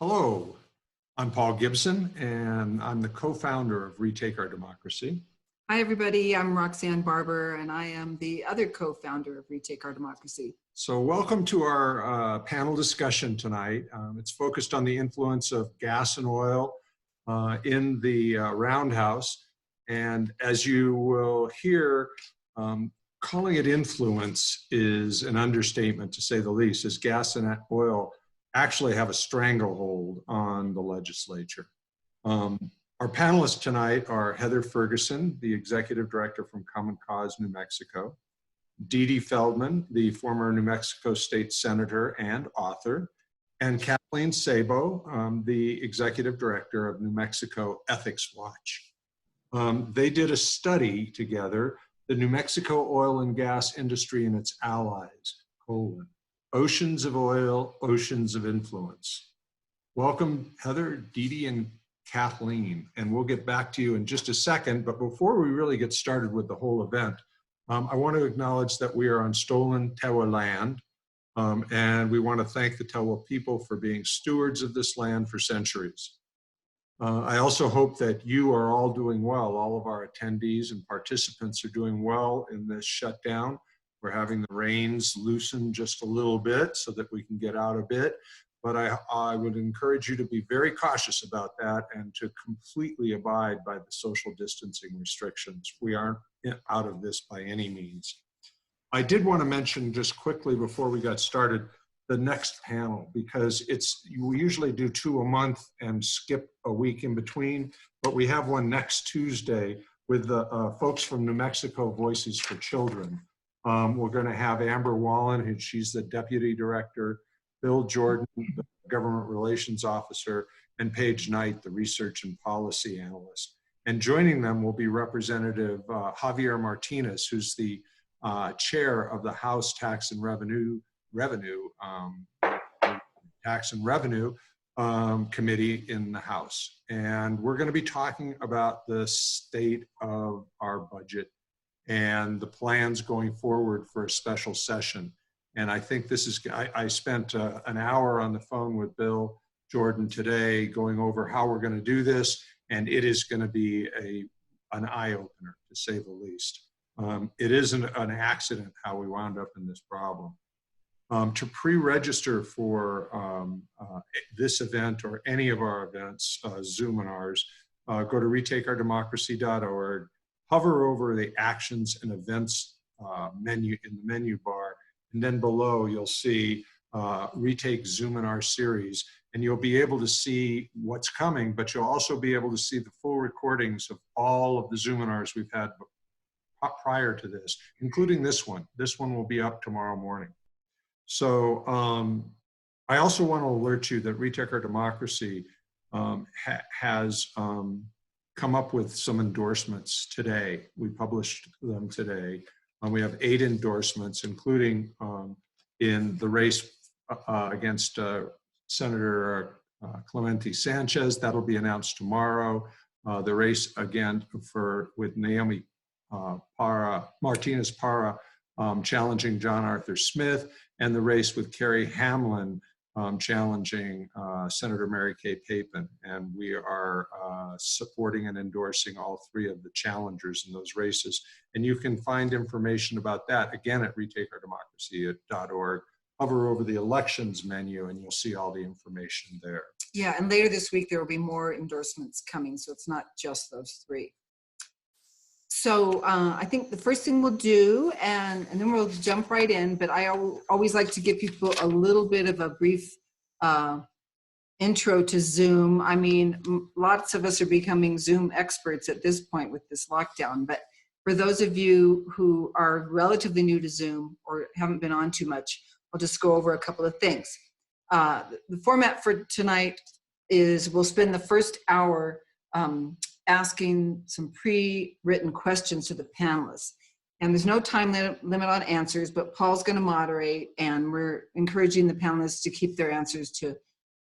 Hello, I'm Paul Gibson, and I'm the co-founder of Retake Our Democracy. Hi, everybody. I'm Roxanne Barber, and I am the other co-founder of Retake Our Democracy. So welcome to our panel discussion tonight. It's focused on the influence of gas and oil in the roundhouse. And as you will hear, calling it influence is an understatement, to say the least, as gas and oil actually have a stranglehold on the legislature. Our panelists tonight are Heather Ferguson, the executive director from Common Cause, New Mexico; Dee Dee Feldman, the former New Mexico state senator and author; and Kathleen Sabo, the executive director of New Mexico Ethics Watch. They did a study together, the New Mexico oil and gas industry and its allies, Oceans of Oil, Oceans of Influence. Welcome, Heather, Dee Dee, and Kathleen, and we'll get back to you in just a second. But before we really get started with the whole event, I want to acknowledge that we are on stolen Tewa land, and we want to thank the Tewa people for being stewards of this land for centuries. I also hope that you are all doing well. All of our attendees and participants are doing well in this shutdown. We're having the reins loosen just a little bit so that we can get out a bit. But I would encourage you to be very cautious about that and to completely abide by the social distancing restrictions. We aren't out of this by any means. I did want to mention just quickly before we got started the next panel, because we usually do 2 a month and skip a week in between, but we have one next Tuesday with the folks from New Mexico Voices for Children. We're going to have Amber Wallen, she's the deputy director, Bill Jordan, the government relations officer, and Paige Knight, the research and policy analyst. And joining them will be Representative Javier Martinez, who's the chair of the House Tax and Revenue Committee in the House. And we're going to be talking about the state of our budget and the plans going forward for a special session. And I think this is, I spent an hour on the phone with Bill Jordan today going over how we're going to do this, and it is going to be an eye-opener, to say the least. It isn't an accident how we wound up in this problem. To pre-register for this event or any of our events, Zoominars, go to retakeourdemocracy.org, hover over the actions and events menu in the menu bar, and then below you'll see Retake Zoominar series, and you'll be able to see what's coming, but you'll also be able to see the full recordings of all of the Zoominars we've had prior to this, including this one. This one will be up tomorrow morning. So I also want to alert you that Retake Our Democracy has come up with some endorsements today. We published them today. We have 8 endorsements, including in the race against Senator Clemente Sanchez. That'll be announced tomorrow. The race again with Naomi Martinez Parra challenging John Arthur Smith, and the race with Kerry Hamlin challenging Senator Mary Kay Papin. And we are supporting and endorsing all 3 of the challengers in those races. And you can find information about that, again, at retakeourdemocracy.org. Hover over the elections menu and you'll see all the information there. Yeah, and later this week there will be more endorsements coming, so it's not just those 3. So I think the first thing we'll do, and then we'll jump right in, but I always like to give people a little bit of a brief intro to Zoom. I mean, lots of us are becoming Zoom experts at this point with this lockdown, but for those of you who are relatively new to Zoom or haven't been on too much, I'll just go over a couple of things. The format for tonight is we'll spend the first hour asking some pre-written questions to the panelists. And there's no time limit on answers, but Paul's going to moderate, and we're encouraging the panelists to keep their answers to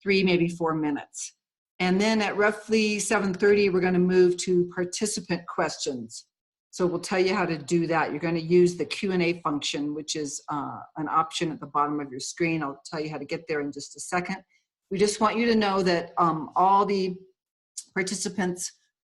3, maybe 4 minutes. And then at roughly 7:30, we're going to move to participant questions. So we'll tell you how to do that. You're going to use the Q&A function, which is an option at the bottom of your screen. I'll tell you how to get there in just a second. We just want you to know that all the participants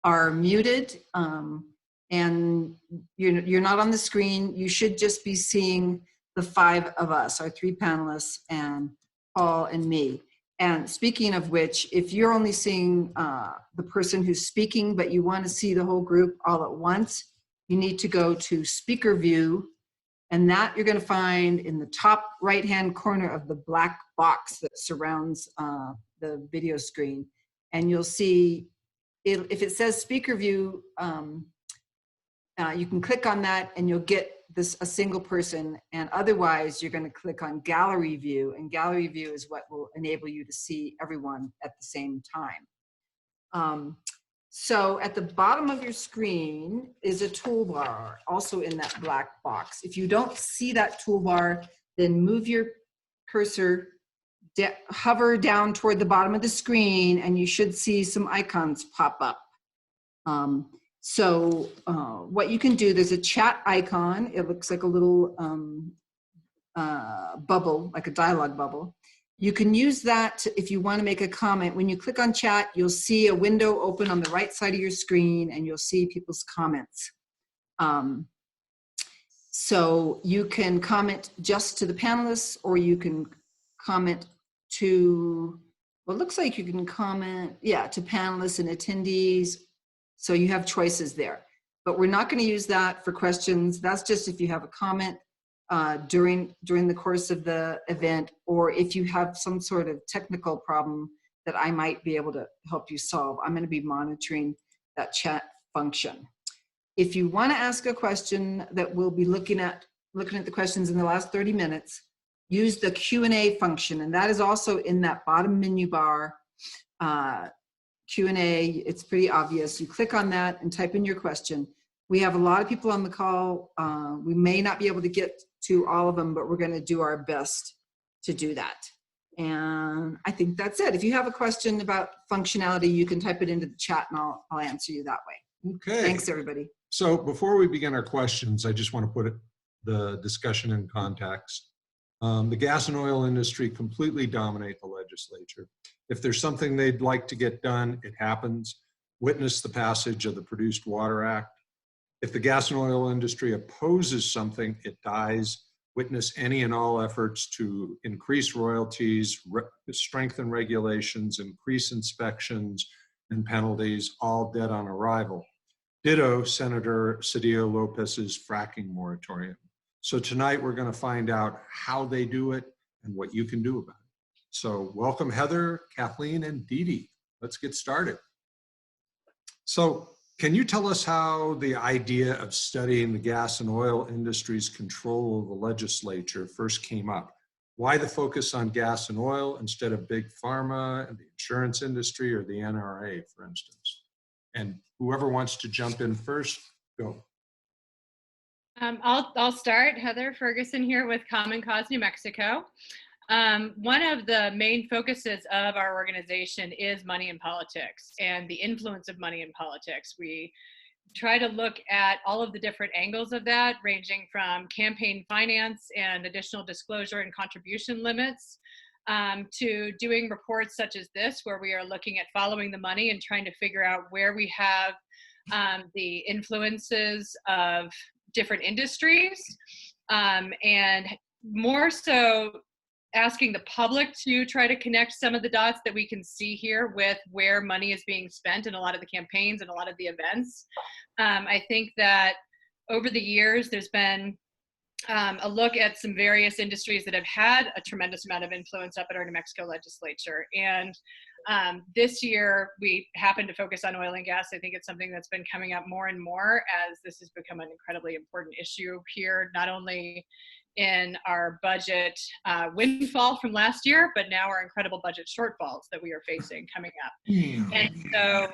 are muted, and you're not on the screen. You should just be seeing the 5 of us, our 3 panelists, and Paul and me. And speaking of which, if you're only seeing the person who's speaking, but you want to see the whole group all at once, you need to go to speaker view, and that you're going to find in the top right-hand corner of the black box that surrounds the video screen. And you'll see, if it says speaker view, you can click on that and you'll get a single person, and otherwise you're going to click on gallery view, and gallery view is what will enable you to see everyone at the same time. So at the bottom of your screen is a toolbar, also in that black box. If you don't see that toolbar, then move your cursor, hover down toward the bottom of the screen, and you should see some icons pop up. So what you can do, there's a chat icon. It looks like a little bubble, like a dialogue bubble. You can use that if you want to make a comment. When you click on chat, you'll see a window open on the right side of your screen, and you'll see people's comments. So you can comment just to the panelists, or you can comment to, well, it looks like you can comment, yeah, to panelists and attendees. So you have choices there, but we're not going to use that for questions. That's just if you have a comment during the course of the event, or if you have some sort of technical problem that I might be able to help you solve. I'm going to be monitoring that chat function. If you want to ask a question that we'll be looking at the questions in the last 30 minutes, use the Q&A function, and that is also in that bottom menu bar. Q&A, it's pretty obvious. You click on that and type in your question. We have a lot of people on the call. We may not be able to get to all of them, but we're going to do our best to do that. And I think that's it. If you have a question about functionality, you can type it into the chat and I'll answer you that way. Okay. Thanks, everybody. So before we begin our questions, I just want to put the discussion in context. The gas and oil industry completely dominate the legislature. If there's something they'd like to get done, it happens. Witness the passage of the Produced Water Act. If the gas and oil industry opposes something, it dies. Witness any and all efforts to increase royalties, strengthen regulations, increase inspections and penalties, all dead on arrival. Ditto Senator Cedillo Lopez's fracking moratorium. So tonight we're going to find out how they do it and what you can do about it. So welcome Heather, Kathleen, and Dee Dee. Let's get started. So can you tell us how the idea of studying the gas and oil industry's control of the legislature first came up? Why the focus on gas and oil instead of big pharma and the insurance industry or the NRA, for instance? And whoever wants to jump in first, go. I'll start. Heather Ferguson here with Common Cause New Mexico. One of the main focuses of our organization is money in politics and the influence of money in politics. We try to look at all of the different angles of that, ranging from campaign finance and additional disclosure and contribution limits, to doing reports such as this, where we are looking at following the money and trying to figure out where we have the influences of different industries, and more so asking the public to try to connect some of the dots that we can see here with where money is being spent in a lot of the campaigns and a lot of the events. I think that over the years, there's been a look at some various industries that have had a tremendous amount of influence up at our New Mexico legislature. And this year, we happen to focus on oil and gas. I think it's something that's been coming up more and more as this has become an incredibly important issue here, not only in our budget windfall from last year, but now our incredible budget shortfalls that we are facing coming up. And so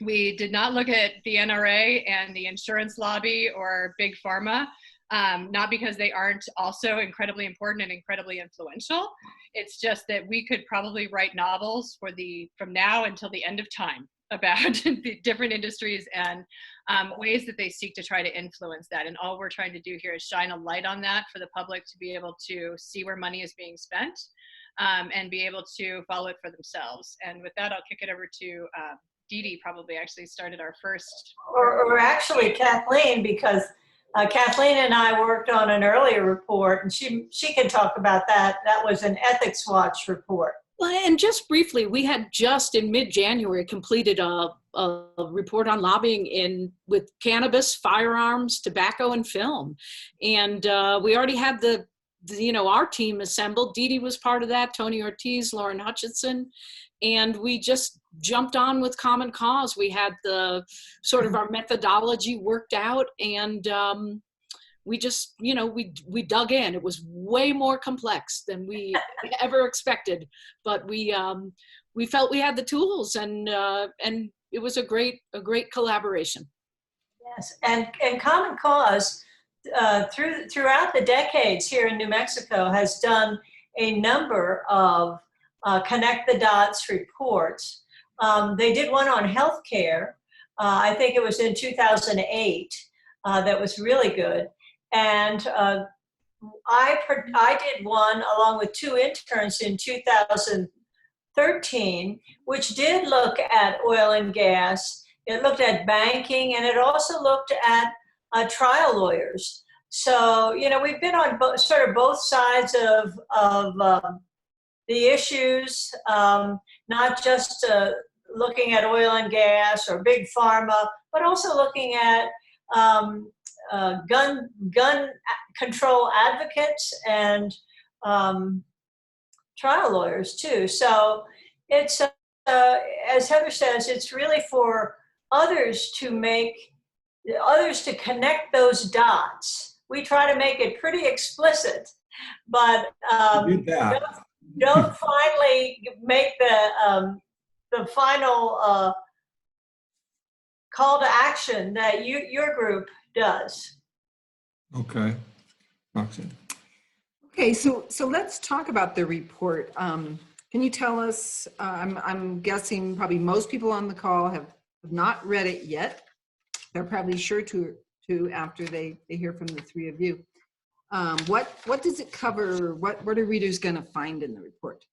we did not look at the NRA and the insurance lobby or big pharma. Not because they aren't also incredibly important and incredibly influential. It's just that we could probably write novels from now until the end of time about the different industries and ways that they seek to try to influence that. And all we're trying to do here is shine a light on that for the public to be able to see where money is being spent and be able to follow it for themselves. And with that, I'll kick it over to Dee Dee. Probably actually started our first. Or actually Kathleen, because Kathleen and I worked on an earlier report, and she can talk about that. That was an Ethics Watch report. Well, and just briefly, we had just in mid-January completed a report on lobbying with cannabis, firearms, tobacco, and film. And we already had our team assembled. Dee Dee was part of that, Tony Ortiz, Lauren Hutchinson, and we just jumped on with Common Cause. We had the sort of our methodology worked out, and we just, we dug in. It was way more complex than we ever expected, but we felt we had the tools, and it was a great collaboration. Yes, and Common Cause throughout the decades here in New Mexico has done a number of connect the dots reports. They did one on healthcare. I think it was in 2008. That was really good. And I did one along with two interns in 2013, which did look at oil and gas. It looked at banking, and it also looked at trial lawyers. So, we've been on sort of both sides of the issues, not just looking at oil and gas or big pharma, but also looking at gun control advocates and trial lawyers too. So it's, as Heather says, it's really for others to connect those dots. We try to make it pretty explicit, but don't finally make the final call to action that your group does. Okay. Roxanne. Okay, so let's talk about the report. Can you tell us, I'm guessing probably most people on the call have not read it yet. They're probably sure to after they hear from the three of you. What does it cover? What are readers going to find in the report?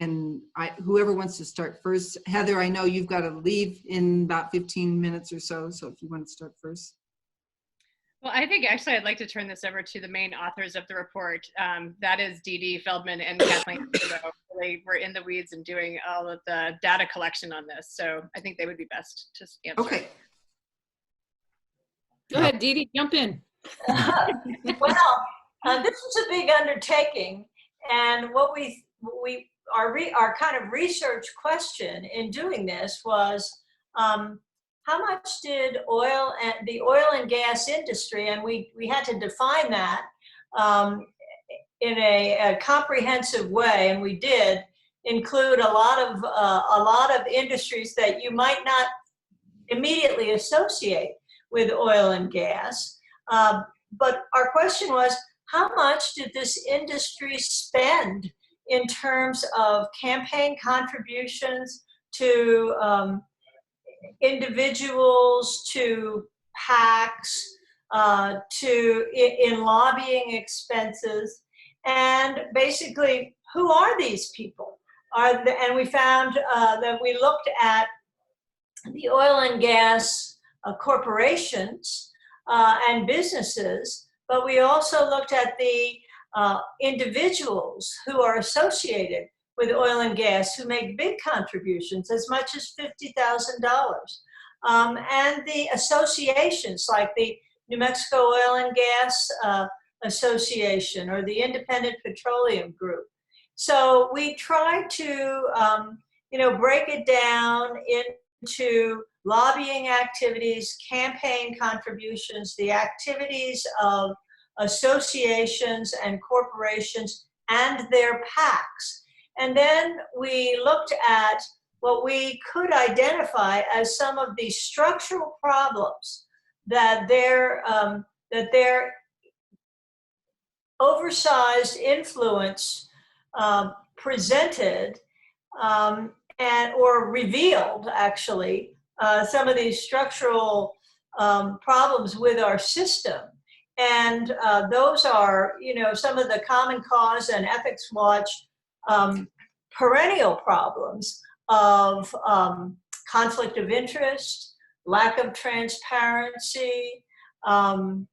And whoever wants to start first. Heather, I know you've got to leave in about 15 minutes or so if you want to start first. Well, I think actually I'd like to turn this over to the main authors of the report. That is Dee Dee Feldman and Kathleen. They were in the weeds and doing all of the data collection on this. So I think they would be best to answer. Okay. Go ahead, Dee Dee, jump in. Well, this was a big undertaking, and what our kind of research question in doing this was, how much did the oil and gas industry, and we had to define that in a comprehensive way, and we did include a lot of industries that you might not immediately associate with oil and gas. But our question was, how much did this industry spend in terms of campaign contributions to individuals, to PACs, in lobbying expenses, and basically, who are these people? And we found that we looked at the oil and gas corporations and businesses, but we also looked at the individuals who are associated with oil and gas who make big contributions, as much as $50,000. And the associations like the New Mexico Oil and Gas Association or the Independent Petroleum Group. So we tried to break it down into lobbying activities, campaign contributions, the activities of associations and corporations and their PACs. And then we looked at what we could identify as some of the structural problems that their oversized influence presented and or revealed, actually, some of these structural problems with our system. And those are, some of the Common Cause and Ethics Watch perennial problems of conflict of interest, lack of transparency, and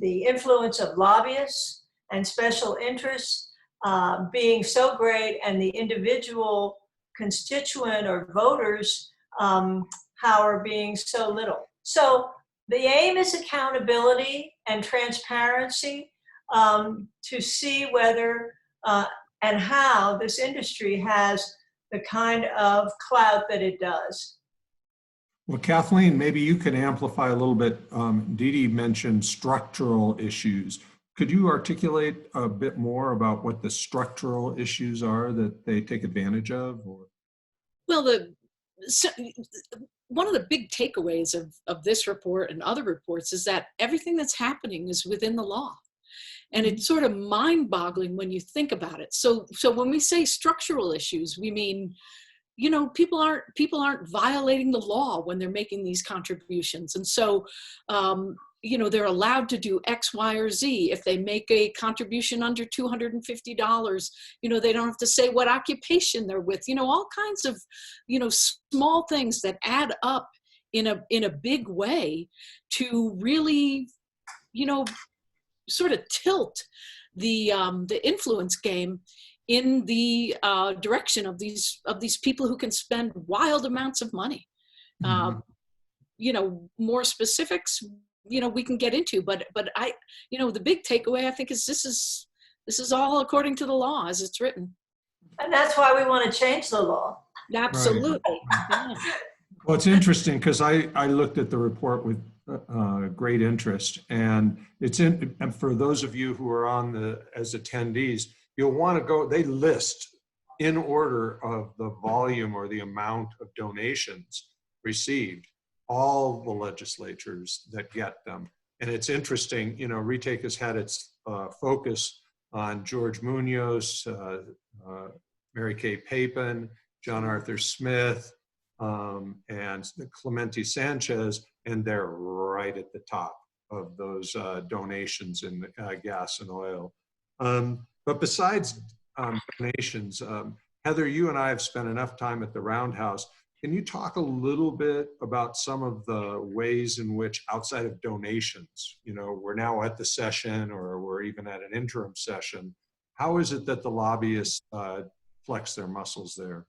the influence of lobbyists and special interests being so great, and the individual constituent or voters' power being so little. So the aim is accountability and transparency to see whether and how this industry has the kind of clout that it does. Well, Kathleen, maybe you can amplify a little bit. Dee Dee mentioned structural issues. Could you articulate a bit more about what the structural issues are that they take advantage of? Or? Well, one of the big takeaways of this report and other reports is that everything that's happening is within the law. And it's sort of mind-boggling when you think about it. So when we say structural issues, we mean, people aren't violating the law when they're making these contributions. And so, they're allowed to do X, Y, or Z. If they make a contribution under $250, they don't have to say what occupation they're with, all kinds of, small things that add up in a big way to really, sort of tilt the influence game in the direction of these people who can spend wild amounts of money. Mm-hmm. More specifics, we can get into, but I, the big takeaway I think is this is all according to the law as it's written. And that's why we want to change the law. Absolutely. Right. Yeah. Well, it's interesting because I looked at the report with great interest, and and for those of you who are on as attendees, you'll want to go. They list in order of the volume or the amount of donations received, all the legislatures that get them. And it's interesting, Retake has had its focus on George Munoz, Mary Kay Papin, John Arthur Smith, and Clemente Sanchez, and they're right at the top of those donations in gas and oil. But besides donations, Heather, you and I have spent enough time at the Roundhouse. Can you talk a little bit about some of the ways in which, outside of donations, we're now at the session or we're even at an interim session, how is it that the lobbyists flex their muscles there?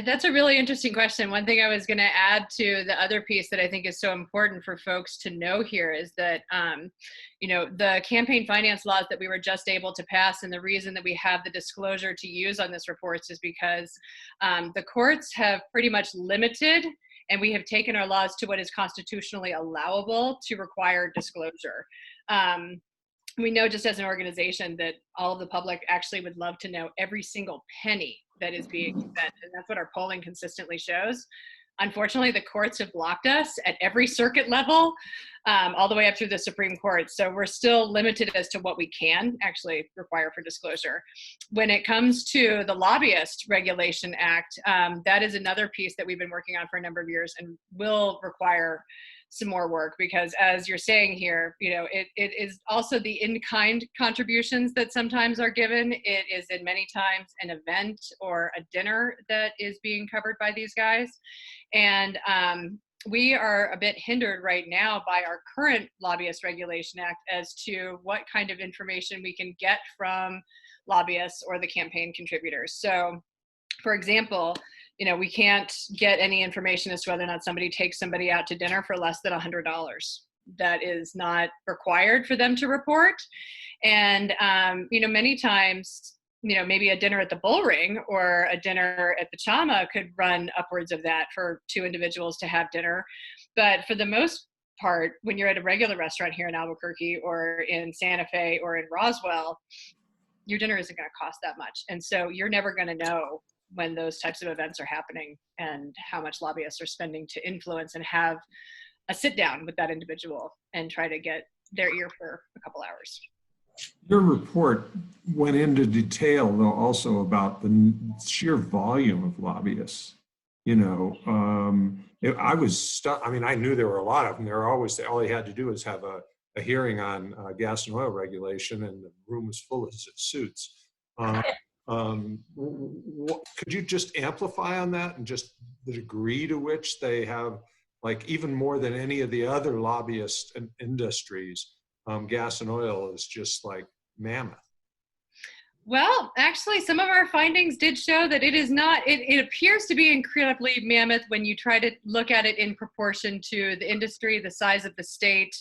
That's a really interesting question. One thing I was going to add to the other piece that I think is so important for folks to know here is that, the campaign finance laws that we were just able to pass, and the reason that we have the disclosure to use on this report is because the courts have pretty much limited, and we have taken our laws to what is constitutionally allowable to require disclosure. We know just as an organization that all of the public actually would love to know every single penny that is being spent, and that's what our polling consistently shows. Unfortunately, the courts have blocked us at every circuit level, all the way up through the Supreme Court. So we're still limited as to what we can actually require for disclosure. When it comes to the Lobbyist Regulation Act, that is another piece that we've been working on for a number of years and will require some more work, because as you're saying here, it is also the in-kind contributions that sometimes are given. It is in many times an event or a dinner that is being covered by these guys. And we are a bit hindered right now by our current Lobbyist Regulation Act as to what kind of information we can get from lobbyists or the campaign contributors. So, for example, we can't get any information as to whether or not somebody takes somebody out to dinner for less than $100. That is not required for them to report. And, many times, maybe a dinner at the Bullring or a dinner at the Chama could run upwards of that for two individuals to have dinner. But for the most part, when you're at a regular restaurant here in Albuquerque or in Santa Fe or in Roswell, your dinner isn't going to cost that much. And so you're never going to know when those types of events are happening and how much lobbyists are spending to influence and have a sit down with that individual and try to get their ear for a couple hours. Your report went into detail, though, also about the sheer volume of lobbyists. You know, I was stuck. I mean, I knew there were a lot of them. There were always, all they had to do was have a hearing on gas and oil regulation, and the room was full of suits. Could you just amplify on that and just the degree to which they have, like, even more than any of the other lobbyist industries, gas and oil is just like mammoth. Well, actually, some of our findings did show that it is not, it appears to be incredibly mammoth when you try to look at it in proportion to the industry, the size of the state,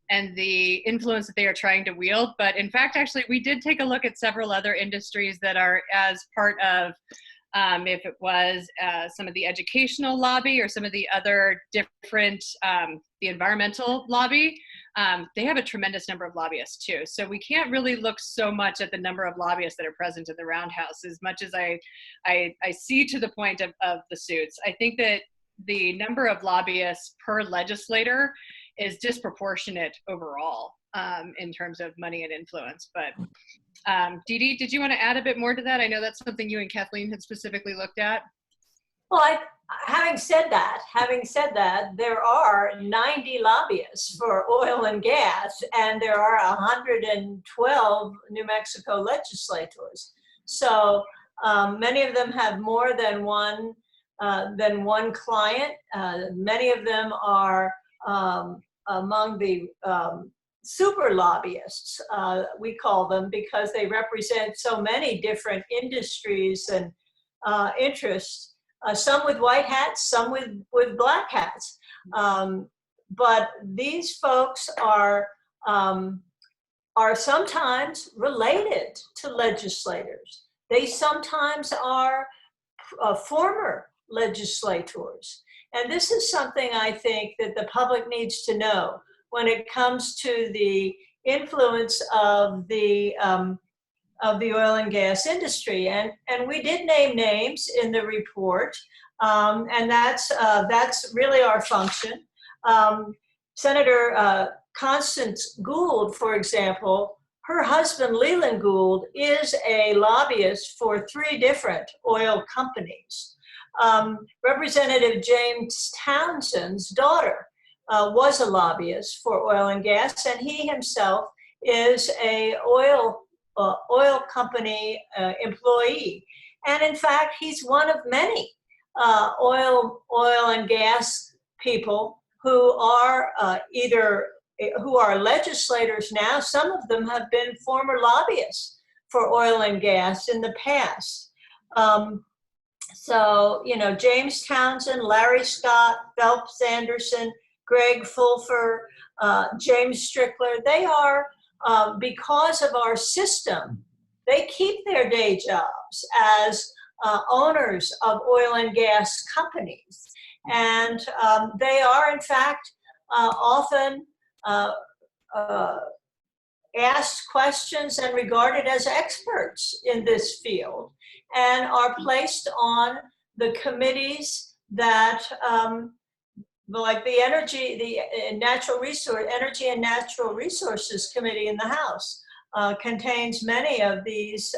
and the influence that they are trying to wield. But in fact, actually, we did take a look at several other industries that are as part of, if it was some of the educational lobby or some of the other different, the environmental lobby. They have a tremendous number of lobbyists too. So we can't really look so much at the number of lobbyists that are present in the Roundhouse as much as I see to the point of the suits. I think that the number of lobbyists per legislator is disproportionate overall in terms of money and influence. But Dee Dee, did you want to add a bit more to that? I know that's something you and Kathleen had specifically looked at. Well, having said that, there are 90 lobbyists for oil and gas, and there are 112 New Mexico legislators. So many of them have more than one client. Many of them are among the super lobbyists, we call them, because they represent so many different industries and interests. Some with white hats, some with black hats. But these folks are sometimes related to legislators. They sometimes are former legislators. And this is something I think that the public needs to know when it comes to the influence of the oil and gas industry. And we did name names in the report, and that's really our function. Senator Constance Gould, for example, her husband Leland Gould is a lobbyist for 3 different oil companies. Representative James Townsend's daughter was a lobbyist for oil and gas, and he himself is a oil company employee. And in fact, he's one of many oil and gas people who are who are legislators now. Some of them have been former lobbyists for oil and gas in the past. So, you know, James Townsend, Larry Scott, Phelps Anderson, Greg Fulfer, James Strickler, they are, because of our system, they keep their day jobs as owners of oil and gas companies. And they are, in fact, often asked questions and regarded as experts in this field, and are placed on the committees that like the Energy and Natural Resources Committee in the House contains many of these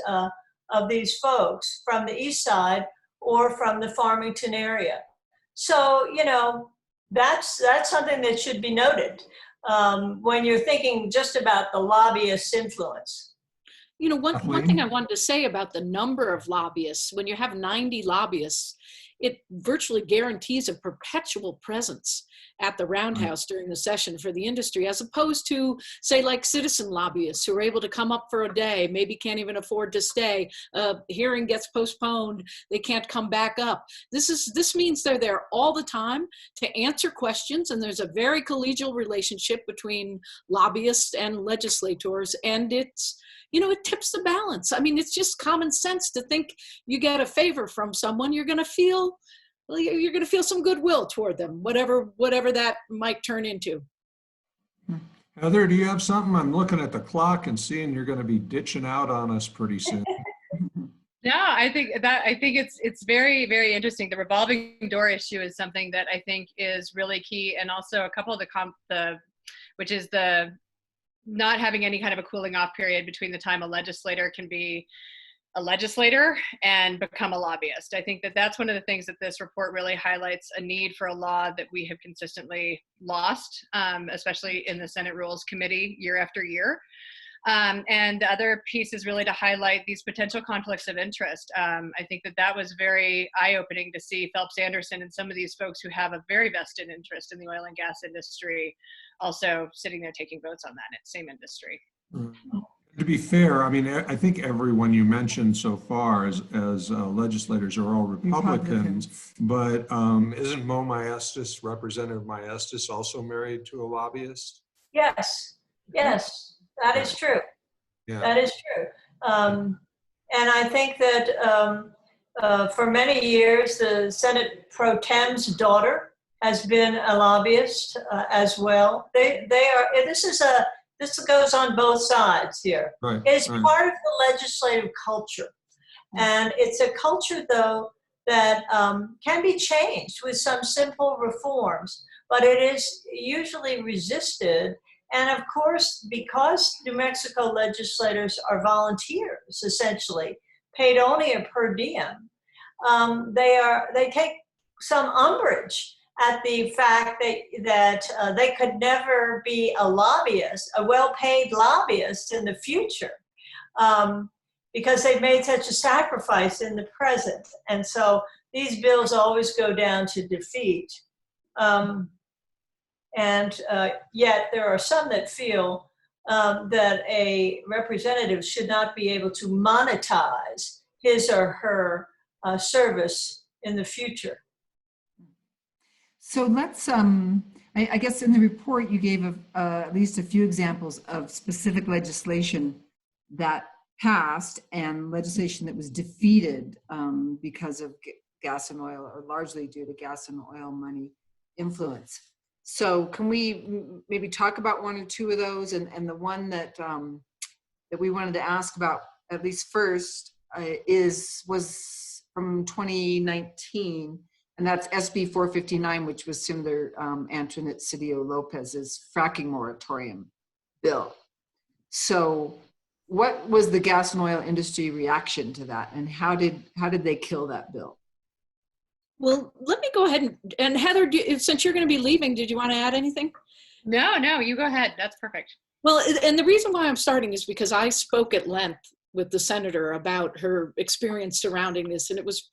folks from the East Side or from the Farmington area. So, you know, that's something that should be noted when you're thinking just about the lobbyist's influence. You know, one thing I wanted to say about the number of lobbyists, when you have 90 lobbyists, it virtually guarantees a perpetual presence at the Roundhouse during the session for the industry, as opposed to, say, like citizen lobbyists who are able to come up for a day, maybe can't even afford to stay. Hearing gets postponed, they can't come back up. This means they're there all the time to answer questions, and there's a very collegial relationship between lobbyists and legislators, and it's, you know, it tips the balance. I mean, it's just common sense to think you get a favor from someone, you're going to feel some goodwill toward them, whatever that might turn into. Heather, do you have something? I'm looking at the clock and seeing you're going to be ditching out on us pretty soon. No, I think it's very, very interesting. The revolving door issue is something that I think is really key, and also a couple of which is the not having any kind of a cooling off period between the time a legislator can be a legislator and become a lobbyist. I think that that's one of the things that this report really highlights, a need for a law that we have consistently lost, especially in the Senate Rules Committee year after year. And the other piece is really to highlight these potential conflicts of interest. I think that that was very eye-opening to see Phelps Anderson and some of these folks who have a very vested interest in the oil and gas industry also sitting there taking votes on that same industry. To be fair, I mean, I think everyone you mentioned so far as legislators are all Republicans, but isn't Mo Maestas, Representative Maestas, also married to a lobbyist? Yes, yes, that is true. Yeah. That is true. And I think that for many years, the Senate Pro Tem's daughter has been a lobbyist as well. They are, this goes on both sides here. Right, It's right. part of the legislative culture. And it's a culture, though, that can be changed with some simple reforms, but it is usually resisted. And of course, because New Mexico legislators are volunteers, essentially, paid only a per diem, they take some umbrage at the fact that they could never be a lobbyist, a well-paid lobbyist in the future, because they've made such a sacrifice in the present. And so these bills always go down to defeat. Yet there are some that feel that a representative should not be able to monetize his or her service in the future. So let's, I guess in the report you gave at least a few examples of specific legislation that passed and legislation that was defeated because of gas and oil, or largely due to gas and oil money influence. So can we maybe talk about one or two of those? And the one that that we wanted to ask about, at least first, was from 2019. And that's SB 459, which was Senator Antoinette Cedillo Lopez's fracking moratorium bill. So what was the gas and oil industry reaction to that? And how did they kill that bill? Well, let me go ahead and Heather, since you're going to be leaving, did you want to add anything? No, you go ahead. That's perfect. Well, and the reason why I'm starting is because I spoke at length with the senator about her experience surrounding this, and it was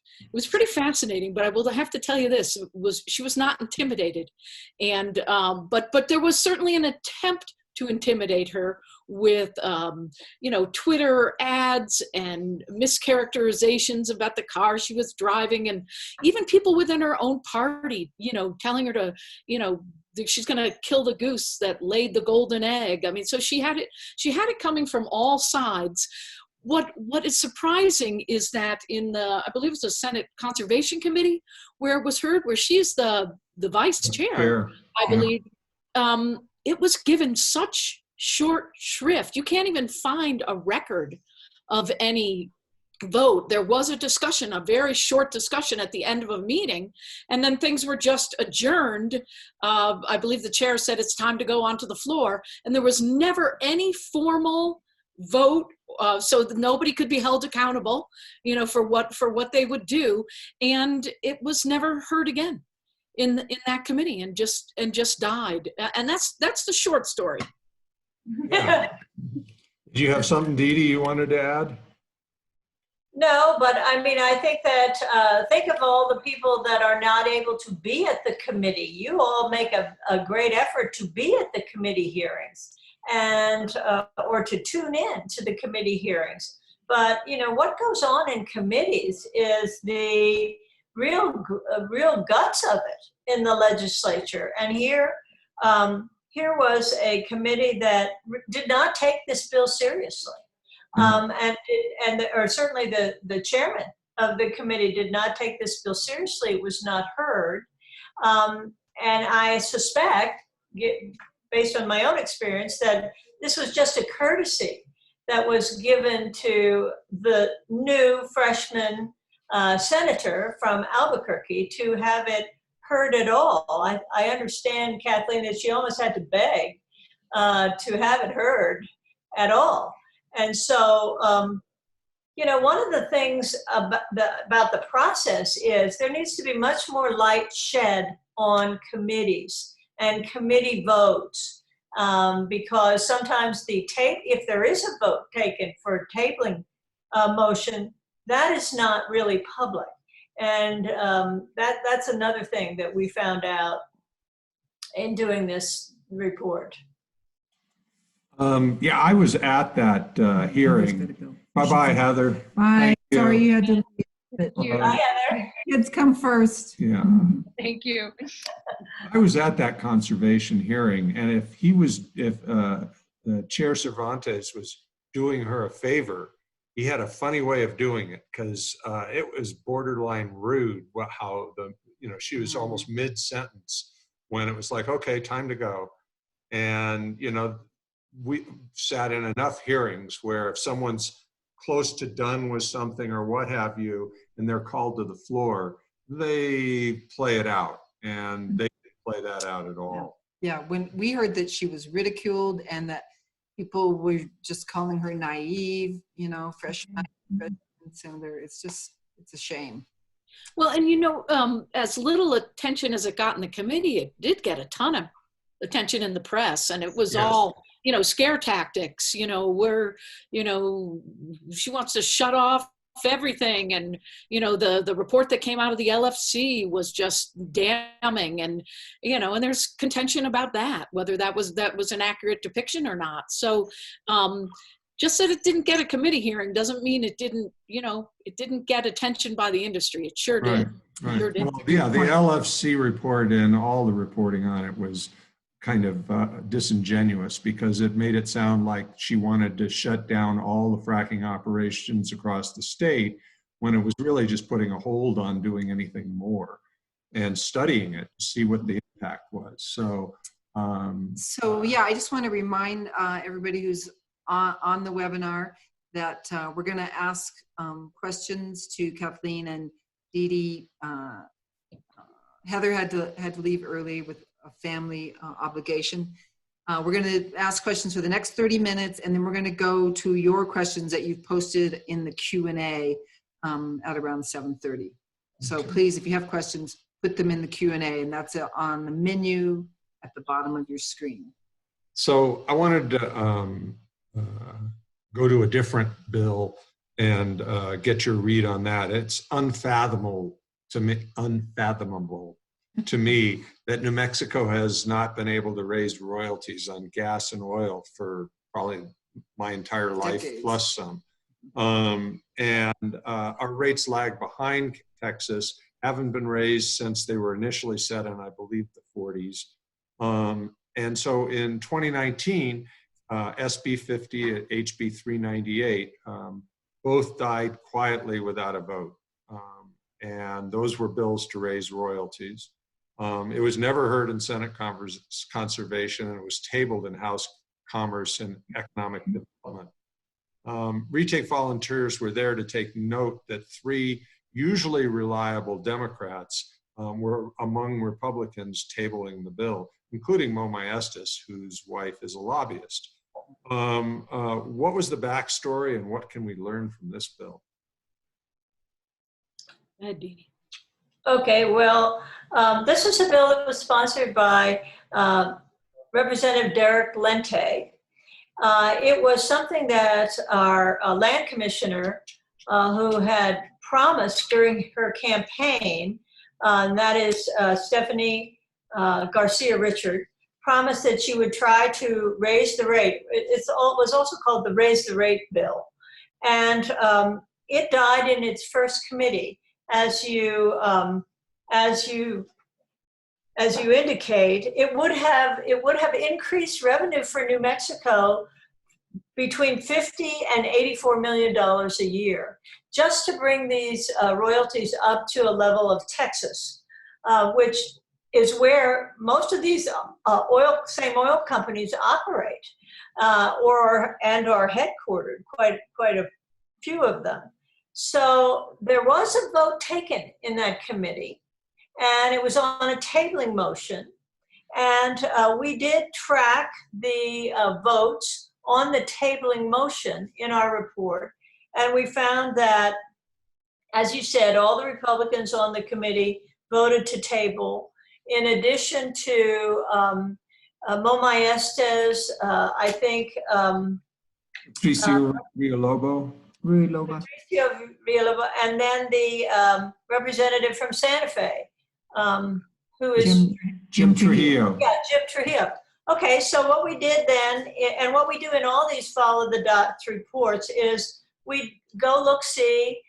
pretty fascinating. But I will have to tell you this: she was not intimidated, and but there was certainly an attempt to intimidate her with Twitter ads and mischaracterizations about the car she was driving, and even people within her own party, telling her to, she's going to kill the goose that laid the golden egg. I mean, so she had it coming from all sides. What is surprising is that in I believe it's the Senate Conservation Committee, where it was heard, where she's the vice chair, I believe, it was given such short shrift. You can't even find a record of any vote. There was a discussion, a very short discussion at the end of a meeting, and then things were just adjourned. I believe the chair said it's time to go onto the floor, and there was never any formal vote, so that nobody could be held accountable, for what they would do, and it was never heard again in that committee, and just died. And that's the short story. Yeah. Do you have something, Dee Dee, you wanted to add? No, but I mean, I think that, think of all the people that are not able to be at the committee. You all make a great effort to be at the committee hearings and, or to tune in to the committee hearings. But, what goes on in committees is the real guts of it in the legislature. And here was a committee that did not take this bill seriously. Or certainly the chairman of the committee did not take this bill seriously. It was not heard. And I suspect, based on my own experience, that this was just a courtesy that was given to the new freshman senator from Albuquerque to have it heard at all. I understand, Kathleen, that she almost had to beg to have it heard at all. And so, one of the things about the process is there needs to be much more light shed on committees and committee votes, because sometimes if there is a vote taken for tabling a motion, that is not really public. And that's another thing that we found out in doing this report. Yeah, I was at that hearing. Bye-bye, Heather. Bye. Thank you. Sorry you had to leave. Thank you. Hi, Heather. Kids come first. Yeah. Thank you. I was at that conservation hearing, and if the Chair Cervantes was doing her a favor, he had a funny way of doing it, because it was borderline rude how she was almost mid-sentence when it was like, okay, time to go. And, we sat in enough hearings where if someone's close to done with something or what have you, and they're called to the floor, they play it out, and they didn't play that out at all. Yeah, when we heard that she was ridiculed and that people were just calling her naive, fresh. So it's a shame. Well, and as little attention as it got in the committee, it did get a ton of attention in the press, and it was all, scare tactics, where, she wants to shut off everything. And, the report that came out of the LFC was just damning, and, and there's contention about that, whether that was an accurate depiction or not. So, just that it didn't get a committee hearing doesn't mean it didn't get attention by the industry. It sure did. Right. Sure did. Well, yeah, the LFC report and all the reporting on it was kind of disingenuous, because it made it sound like she wanted to shut down all the fracking operations across the state, when it was really just putting a hold on doing anything more and studying it to see what the impact was. So, yeah, I just want to remind everybody who's on the webinar that we're going to ask questions to Kathleen and Dee Dee. Heather had to leave early with a family obligation. We're going to ask questions for the next 30 minutes, and then we're going to go to your questions that you've posted in the Q&A at around 7:30. So please, if you have questions, put them in the Q&A, and that's on the menu at the bottom of your screen. So I wanted to go to a different bill and get your read on that. It's unfathomable to me that New Mexico has not been able to raise royalties on gas and oil for probably my entire life, Decades. plus some. Our rates lag behind Texas, haven't been raised since they were initially set in, I believe, the 40s. And so in 2019, SB 50 and HB 398 both died quietly without a vote. And those were bills to raise royalties. It was never heard in Senate Conservation, and it was tabled in House Commerce and Economic Development. Retake volunteers were there to take note that 3 usually reliable Democrats were among Republicans tabling the bill, including Mo Maestas, whose wife is a lobbyist. What was the backstory, and what can we learn from this bill? Okay, well, this is a bill that was sponsored by Representative Derek Lente. It was something that our land commissioner, who had promised during her campaign, and that is Stephanie Garcia Richard, promised that she would try to raise the rate. It was also called the Raise the Rate Bill. And it died in its first committee. As you indicate, it would have increased revenue for New Mexico between $50 and $84 million a year, just to bring these royalties up to a level of Texas, which is where most of these same oil companies operate, and are headquartered, quite a few of them. So there was a vote taken in that committee, and it was on a tabling motion. And we did track the votes on the tabling motion in our report. And we found that, as you said, all the Republicans on the committee voted to table. In addition to Mo Maestas, I think Patricio Villalobos. Patricio Villalobos, and then the representative from Santa Fe, who is Jim Trujillo. Yeah, Jim Trujillo. Okay, so what we did then, and what we do in all these follow the dots reports, is we go look, see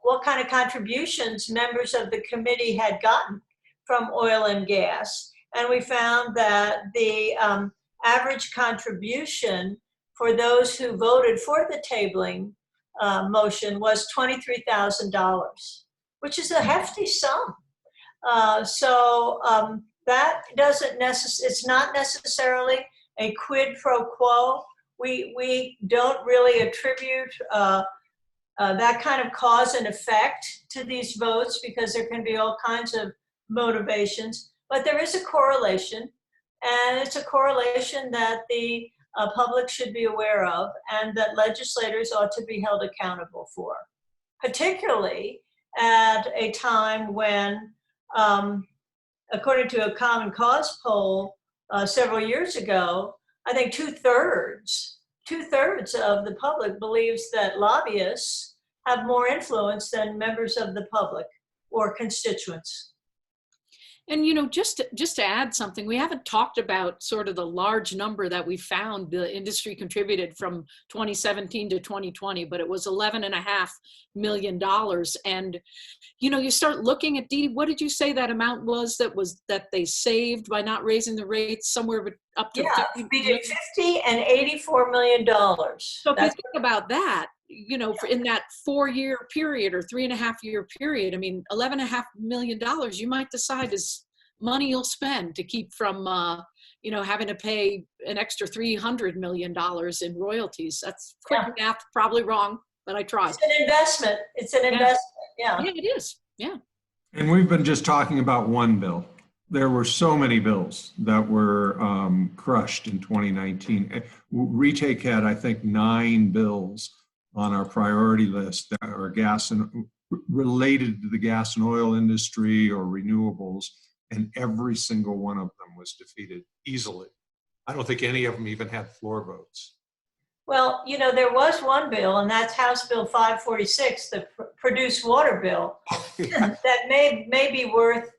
what kind of contributions members of the committee had gotten from oil and gas. And we found that the average contribution for those who voted for the tabling motion was $23,000, which is a hefty sum. That doesn't it's not necessarily a quid pro quo. We don't really attribute that kind of cause and effect to these votes, because there can be all kinds of motivations, but there is a correlation, and it's a correlation that the public should be aware of and that legislators ought to be held accountable for, particularly at a time when, according to a Common Cause poll several years ago, I think two-thirds of the public believes that lobbyists have more influence than members of the public or constituents. And, just to add something, we haven't talked about sort of the large number that we found the industry contributed from 2017 to 2020, but it was $11.5 million. And, you start looking at, Dee, what did you say that amount was that they saved by not raising the rates, somewhere up to between $50 and $84 million. So if you think about that, in that 4-year period or 3.5-year period, I mean, $11.5 million, you might decide is money you'll spend to keep from, having to pay an extra $300 million in royalties. That's quick math, probably wrong, but I tried. It's an investment. It's an investment. Yeah. Yeah, it is. Yeah. And we've been just talking about one bill. There were so many bills that were crushed in 2019. Retake had, I think, 9 bills on our priority list that are gas and related to the gas and oil industry or renewables, and every single one of them was defeated easily. I don't think any of them even had floor votes. Well, there was one bill, and that's House Bill 546, the produced water bill, that may be worth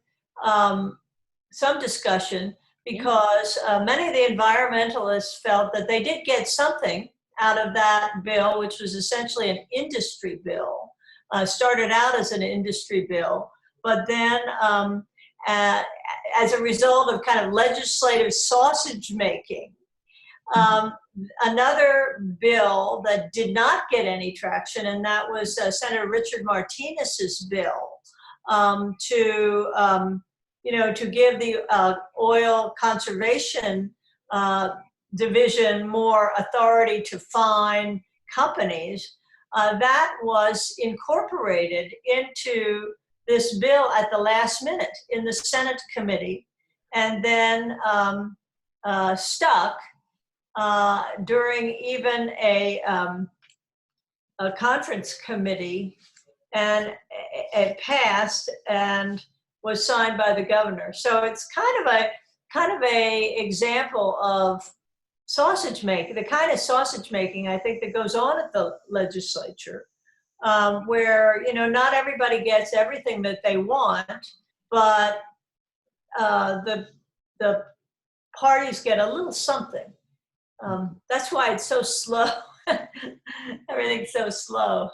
some discussion, because many of the environmentalists felt that they did get something out of that bill, which was essentially an industry bill. Started out as an industry bill, but then as a result of kind of legislative sausage making, another bill that did not get any traction, and that was Senator Richard Martinez's bill to give the oil conservation division more authority to fine companies. That was incorporated into this bill at the last minute in the Senate committee, and then stuck during even a conference committee, and it passed and was signed by the governor. So it's kind of a example of sausage making, the kind of sausage making I think that goes on at the legislature, where not everybody gets everything that they want, but the parties get a little something. That's why it's so slow. Everything's so slow.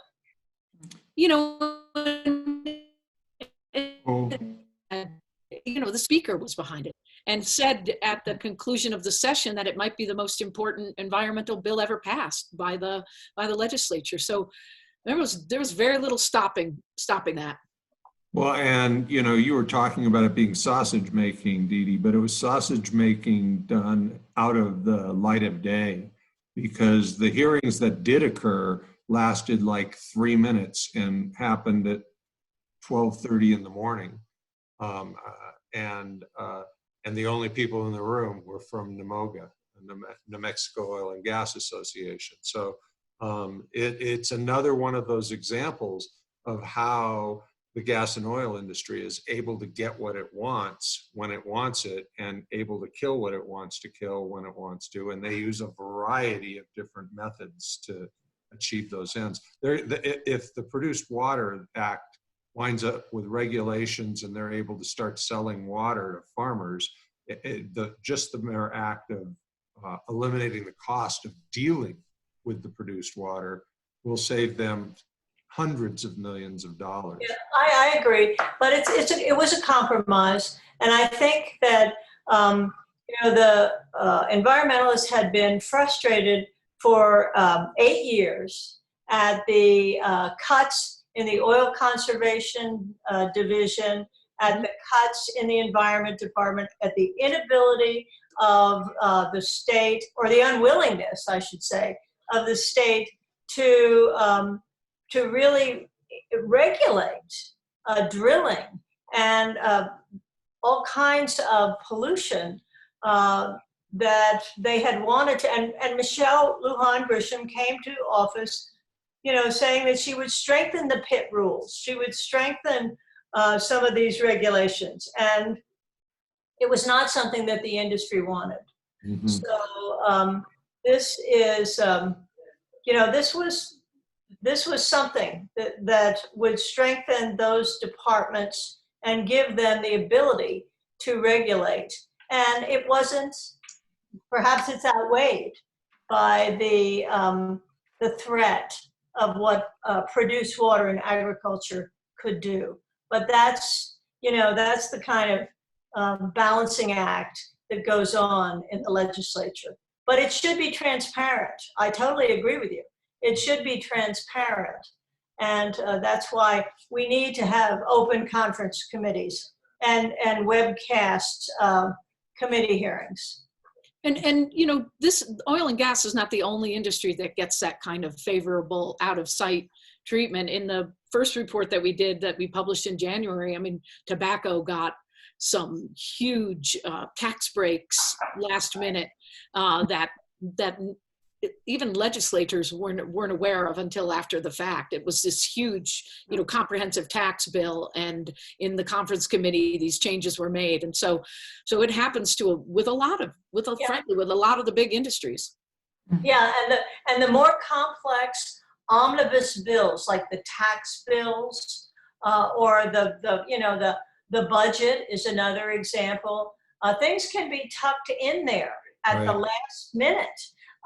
The speaker was behind it and said at the conclusion of the session that it might be the most important environmental bill ever passed by the legislature. So there was very little stopping that. Well, and you were talking about it being sausage making, Dee Dee, but it was sausage making done out of the light of day, because the hearings that did occur lasted like 3 minutes and happened at 12:30 in the morning. And and the only people in the room were from NMOGA, the New Mexico Oil and Gas Association. So it's another one of those examples of how the gas and oil industry is able to get what it wants when it wants it, and able to kill what it wants to kill when it wants to. And they use a variety of different methods to achieve those ends. If the Produced Water Act winds up with regulations and they're able to start selling water to farmers, just the mere act of eliminating the cost of dealing with the produced water will save them hundreds of millions of dollars. Yeah, I agree, but it was a compromise, and I think that the environmentalists had been frustrated for 8 years at the cuts in the oil conservation division, at the cuts in the environment department, at the inability of the state, or the unwillingness, I should say, of the state to really regulate drilling and all kinds of pollution that they had wanted to. And Michelle Lujan Grisham came to office, saying that she would strengthen the pit rules. She would strengthen some of these regulations. And it was not something that the industry wanted. Mm-hmm. So this is, this was something that would strengthen those departments and give them the ability to regulate. And it wasn't, perhaps it's outweighed by the threat of what produced water in agriculture could do. But that's the kind of balancing act that goes on in the legislature. But it should be transparent. I totally agree with you. It should be transparent. And that's why we need to have open conference committees and webcast committee hearings. And this oil and gas is not the only industry that gets that kind of favorable out of sight treatment. In the first report that we did, that we published in January, I mean, tobacco got some huge tax breaks last minute that even legislators weren't aware of until after the fact. It was this huge, comprehensive tax bill, and in the conference committee, these changes were made. And so it happens with a lot of the big industries. Yeah, and the more complex omnibus bills, like the tax bills, or the budget is another example. Things can be tucked in there at the last minute.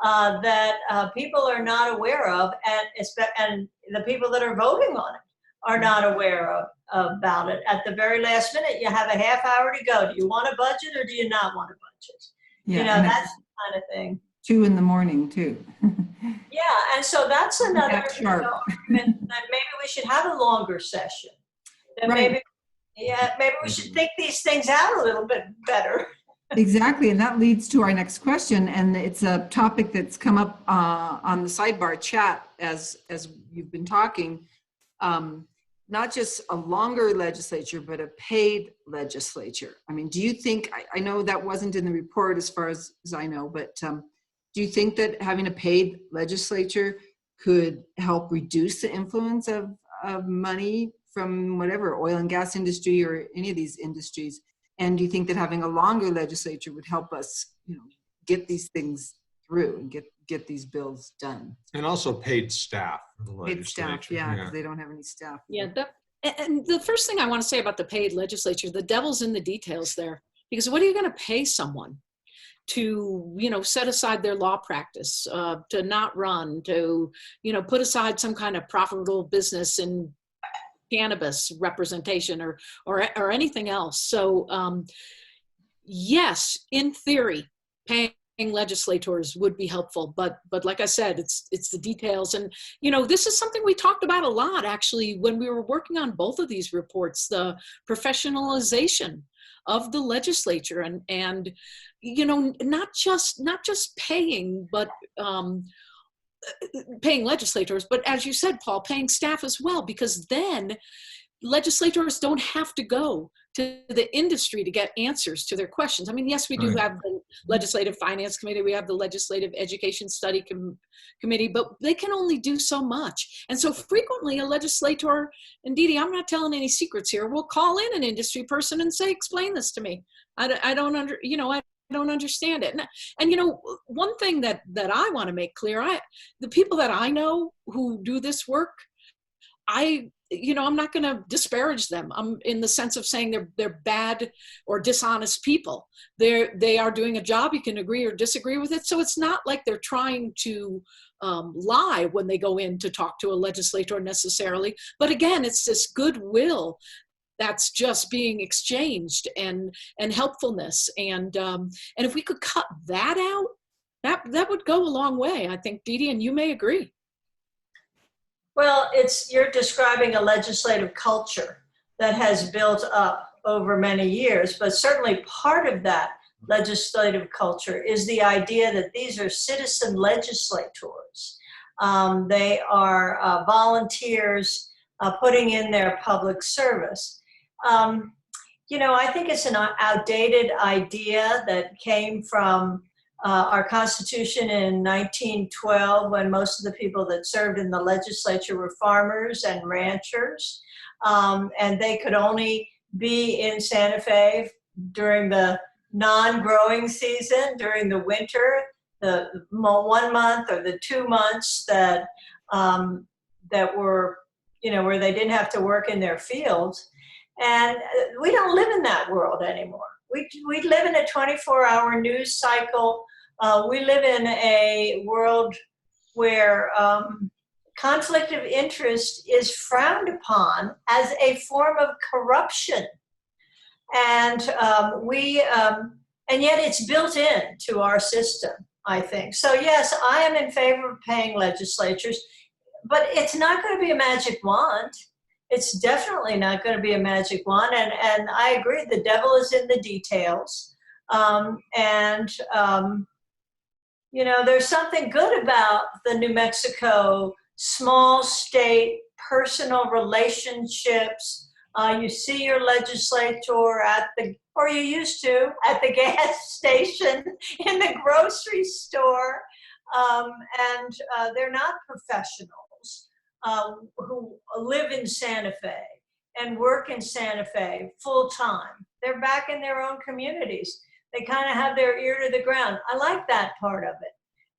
That people are not aware of, and the people that are voting on it are not aware about it. At the very last minute, you have a half hour to go. Do you want a budget or do you not want a budget? Yeah, that's the kind of thing. 2 in.the.morning too. Yeah, and so that's another argument that maybe we should have a longer session. That maybe we should think these things out a little bit better. Exactly, and that leads to our next question, and it's a topic that's come up on the sidebar chat as you've been talking. Not just a longer legislature, but a paid legislature. I mean, do you think, I know that wasn't in the report as far as I know, but do you think that having a paid legislature could help reduce the influence of money from whatever, oil and gas industry or any of these industries? And do you think that having a longer legislature would help us, get these things through and get these bills done? And also paid staff for the legislature. Paid staff, yeah, because they don't have any staff. Yeah, and the first thing I want to say about the paid legislature, the devil's in the details there. Because what are you going to pay someone to, set aside their law practice, to not run, to, put aside some kind of profitable business in cannabis representation or anything else. So yes, in theory, paying legislators would be helpful, but like I said, it's the details. And this is something we talked about a lot actually when we were working on both of these reports, the professionalization of the legislature and not just paying, but paying legislators, but as you said, Paul, paying staff as well, because then legislators don't have to go to the industry to get answers to their questions. I mean, yes, we do Right. have the Legislative Finance Committee, we have the Legislative Education Study Committee, but they can only do so much. And so frequently a legislator, and Dee Dee, I'm not telling any secrets here, will call in an industry person and say, explain this to me. I don't understand it. And you know, one thing that I want to make clear, the people that I know who do this work, I'm not going to disparage them. I'm in the sense of saying they're bad or dishonest people. They are doing a job. You can agree or disagree with it. So it's not like they're trying to lie when they go in to talk to a legislator necessarily. But again, it's this goodwill that's just being exchanged and helpfulness. And if we could cut that out, that would go a long way. I think, Dee Dee, and you may agree. Well, you're describing a legislative culture that has built up over many years, but certainly part of that legislative culture is the idea that these are citizen legislators. They are volunteers putting in their public service. I think it's an outdated idea that came from our Constitution in 1912, when most of the people that served in the legislature were farmers and ranchers, and they could only be in Santa Fe during the non-growing season, during the winter, the 1 month or the 2 months that were, where they didn't have to work in their fields. And we don't live in that world anymore. We live in a 24-hour news cycle. We live in a world where conflict of interest is frowned upon as a form of corruption. And and yet it's built into our system, I think. So yes, I am in favor of paying legislatures, but it's not going to be a magic wand. It's definitely not going to be a magic wand. And I agree, the devil is in the details. There's something good about the New Mexico small state personal relationships. You see your legislator or you used to, at the gas station, in the grocery store. And they're not professionals who live in Santa Fe and work in Santa Fe full time. They're back in their own communities. They kind of have their ear to the ground. I like that part of it.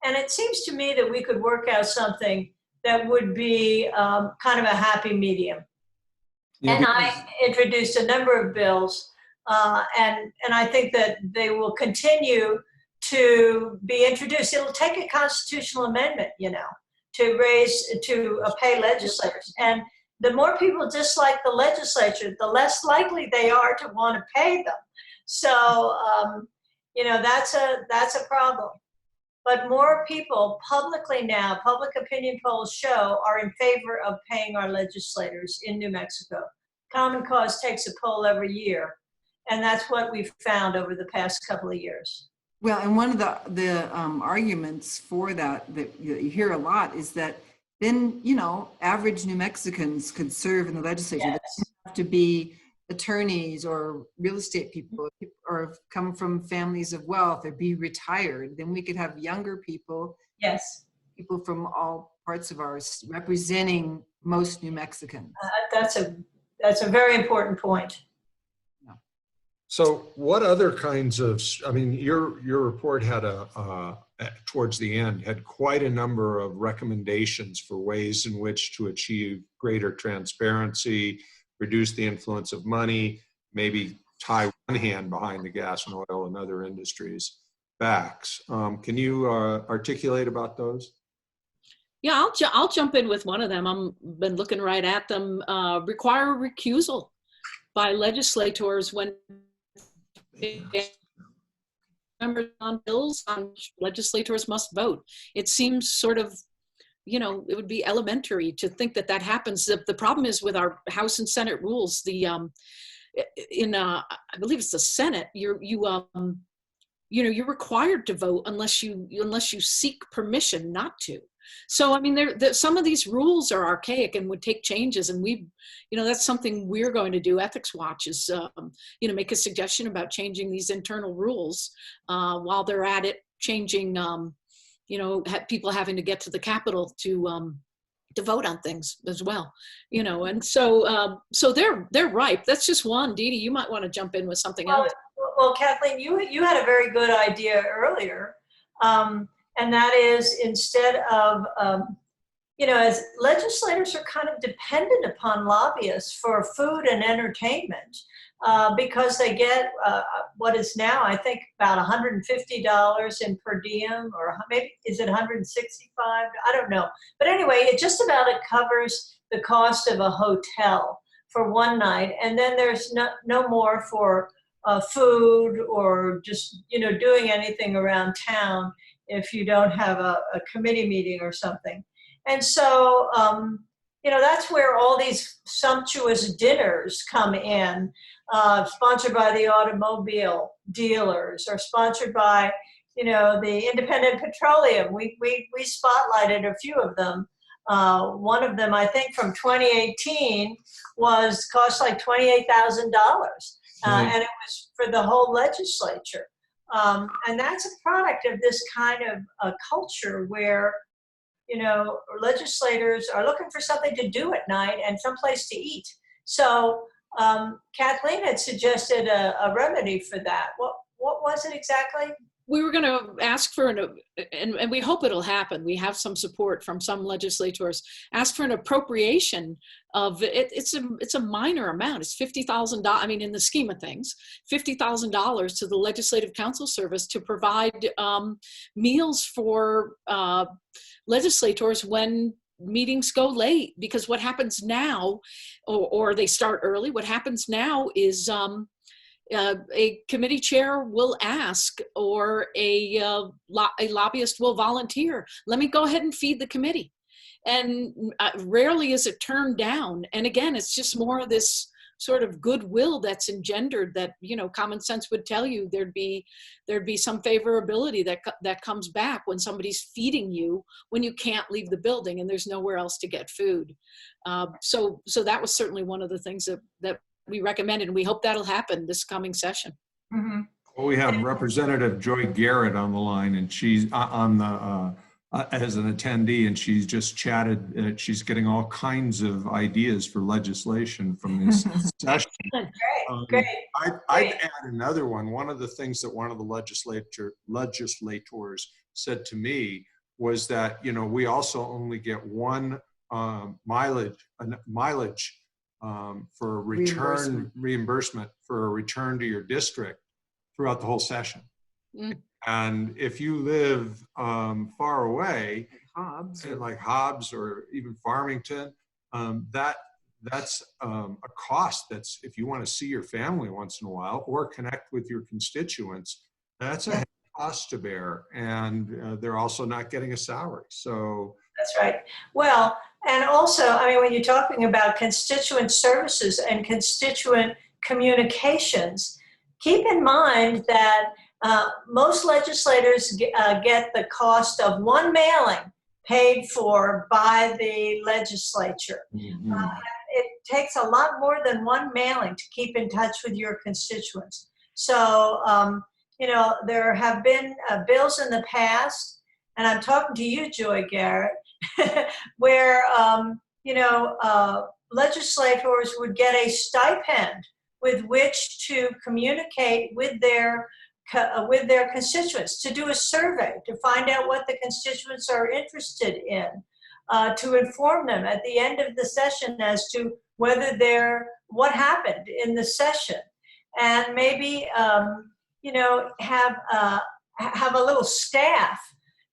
And it seems to me that we could work out something that would be kind of a happy medium. Yeah, and I introduced a number of bills, and I think that they will continue to be introduced. It'll take a constitutional amendment, to pay legislators. And the more people dislike the legislature, the less likely they are to want to pay them. So, that's a problem. But more people publicly now, public opinion polls show, are in favor of paying our legislators in New Mexico. Common Cause takes a poll every year, and that's what we've found over the past couple of years. Well, and one of the arguments for that you hear a lot is that then, average New Mexicans could serve in the legislature. Yes. They don't have to be attorneys or real estate people or come from families of wealth or be retired. Then we could have younger people, Yes. people from all parts of ours representing most New Mexicans. That's a very important point. So what other kinds of, your report had towards the end, had quite a number of recommendations for ways in which to achieve greater transparency, reduce the influence of money, maybe tie one hand behind the gas and oil and other industries' backs. Can you articulate about those? Yeah, I'll jump in with one of them. I've been looking right at them. Require recusal by legislators when members on bills on legislators must vote. It seems sort of, it would be elementary to think that happens. The problem is with our House and Senate rules. I believe it's the Senate. You're required to vote unless you seek permission not to. So, I mean, some of these rules are archaic and would take changes. And that's something we're going to do. Ethics Watch is, make a suggestion about changing these internal rules while they're at it, changing, people having to get to the Capitol to vote on things as well, and so they're ripe. That's just one. Dee Dee, you might want to jump in with something else. Well, Kathleen, you had a very good idea earlier, and that is instead of, as legislators are kind of dependent upon lobbyists for food and entertainment because they get what is now, I think, about $150 in per diem, or maybe is it 165? I don't know. But anyway, it covers the cost of a hotel for one night, and then there's no more for food or just doing anything around town if you don't have a committee meeting or something. And so that's where all these sumptuous dinners come in, sponsored by the automobile dealers or sponsored by the Independent Petroleum. We spotlighted a few of them. One of them, I think, from 2018 cost like $28,000. And it was for the whole legislature. And that's a product of this kind of culture where, legislators are looking for something to do at night and someplace to eat. So Kathleen had suggested a remedy for that. What was it exactly? We were going to ask for and we hope it'll happen. We have some support from some legislators. Ask for an appropriation of it. It's a minor amount. It's $50,000. I mean, in the scheme of things, $50,000 to the Legislative Council Service to provide meals for legislators when meetings go late. Because what happens now, or they start early. What happens now is a committee chair will ask, or a lobbyist will volunteer, let me go ahead and feed the committee. And rarely is it turned down. And again, it's just more of this sort of goodwill that's engendered that, common sense would tell you there'd be some favorability that comes back when somebody's feeding you when you can't leave the building and there's nowhere else to get food. So that was certainly one of the things that we recommended, and we hope that'll happen this coming session. Mm-hmm. Well, we have Representative Joy Garrett on the line, and she's on the as an attendee, and she's just chatted. She's getting all kinds of ideas for legislation from this session. Great. I'd add another one. One of the things that one of the legislators said to me was that we also only get one mileage for reimbursement for a return to your district throughout the whole session. Mm. And if you live far away, like Hobbs or even Farmington, that's a cost. That's, if you want to see your family once in a while or connect with your constituents, that's a cost to bear. And they're also not getting a salary. So that's right. Well, and also, I mean, when you're talking about constituent services and constituent communications, keep in mind that most legislators get the cost of one mailing paid for by the legislature. Mm-hmm. It takes a lot more than one mailing to keep in touch with your constituents. So, there have been bills in the past, and I'm talking to you, Joy Garrett, where, legislators would get a stipend with which to communicate with their constituents, to do a survey, to find out what the constituents are interested in, to inform them at the end of the session as to what happened in the session, and maybe have a little staff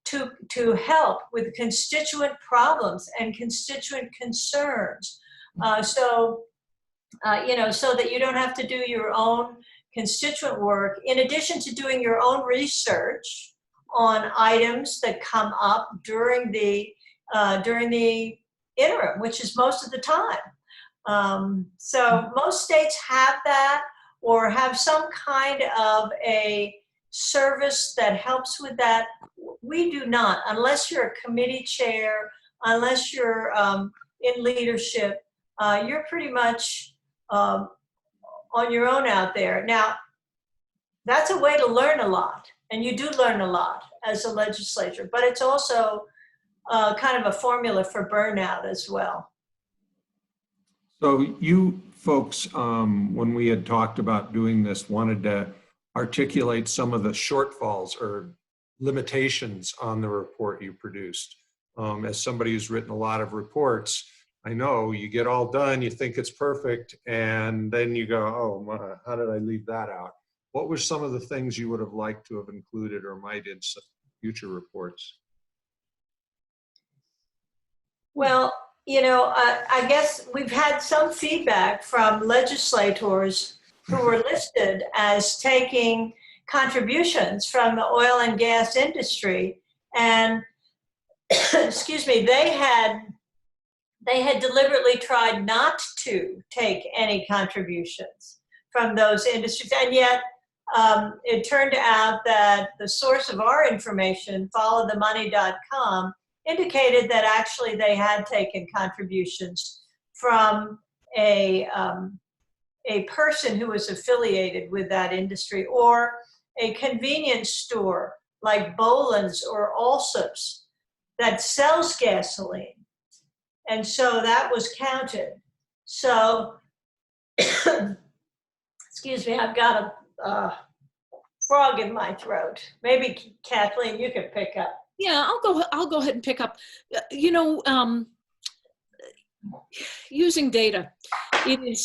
to help with constituent problems and constituent concerns, so that you don't have to do your own constituent work, in addition to doing your own research on items that come up during the interim, which is most of the time. So most states have that, or have some kind of a service that helps with that? We do not, unless you're a committee chair, unless you're in leadership, you're pretty much on your own out there. Now, that's a way to learn a lot, and you do learn a lot as a legislator, but it's also kind of a formula for burnout as well. So you folks, when we had talked about doing this, wanted to articulate some of the shortfalls or limitations on the report you produced. As somebody who's written a lot of reports, I know you get all done, you think it's perfect, and then you go, oh, how did I leave that out? What were some of the things you would have liked to have included or might in future reports? Well, you know, I guess we've had some feedback from legislators who were listed as taking contributions from the oil and gas industry. And excuse me, they had deliberately tried not to take any contributions from those industries. And yet it turned out that the source of our information, followthemoney.com, indicated that actually they had taken contributions from a person who was affiliated with that industry, or a convenience store like Boland's or Allsup's that sells gasoline. And so that was counted. So, excuse me, I've got a frog in my throat. Maybe Kathleen, you can pick up. Yeah, I'll go ahead and pick up. You know, using data, it is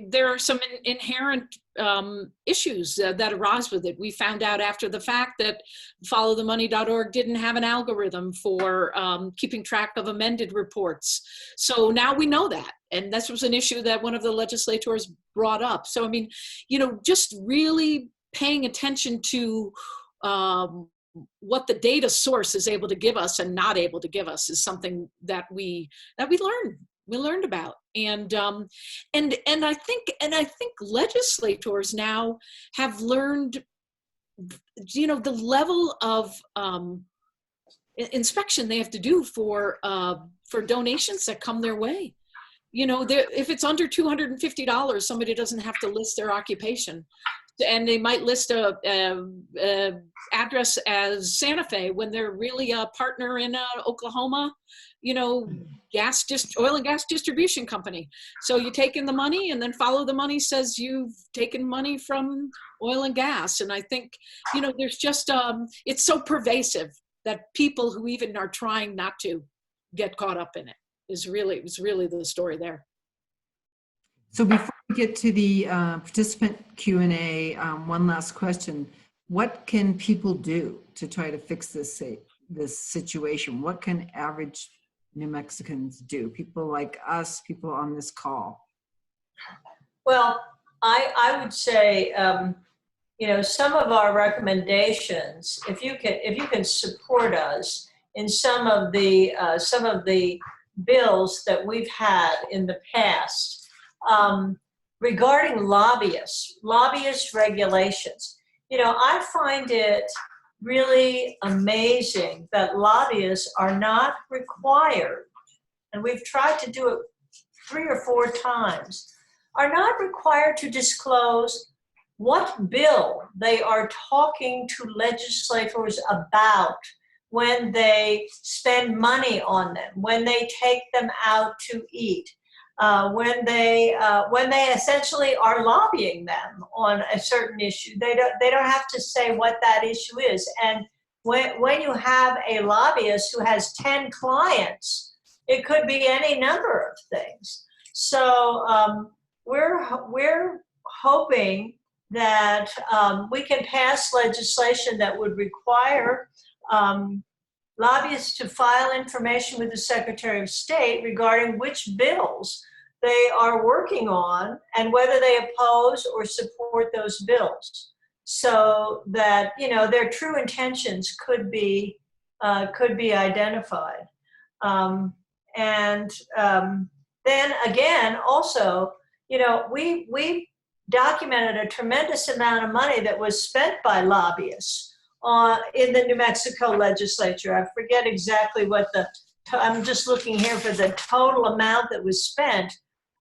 there are some inherent issues that arise with it. We found out after the fact that followthemoney.org didn't have an algorithm for keeping track of amended reports. So now we know that, and this was an issue that one of the legislators brought up. So I mean, you know, just really paying attention to what the data source is able to give us and not able to give us is something that we learned about. And I think legislators now have learned, you know, the level of inspection they have to do for donations that come their way. You know, if it's under $250, somebody doesn't have to list their occupation. And they might list a address as Santa Fe when they're really a partner in Oklahoma, you know, oil and gas distribution company. So you take in the money, and then Follow the Money says you've taken money from oil and gas. And I think, you know, there's just, it's so pervasive that people who even are trying not to get caught up in it was really the story there. So before we get to the participant Q&A, one last question. What can people do to try to fix this situation? What can average New Mexicans do? People like us, people on this call. Well, I would say, you know, some of our recommendations, if you can support us in some of the bills that we've had in the past, regarding lobbyist regulations. You know, I find it really amazing that lobbyists are not required, and we've tried to do it 3 or 4 times, are not required to disclose what bill they are talking to legislators about when they spend money on them, when they take them out to eat. When they essentially are lobbying them on a certain issue, they don't have to say what that issue is. And when you have a lobbyist who has 10 clients, it could be any number of things. So we're hoping that we can pass legislation that would require lobbyists to file information with the Secretary of State regarding which bills they are working on and whether they oppose or support those bills, so that, you know, their true intentions could be identified. Then again, also, you know, we documented a tremendous amount of money that was spent by lobbyists in the New Mexico legislature. I forget exactly what I'm just looking here for the total amount that was spent.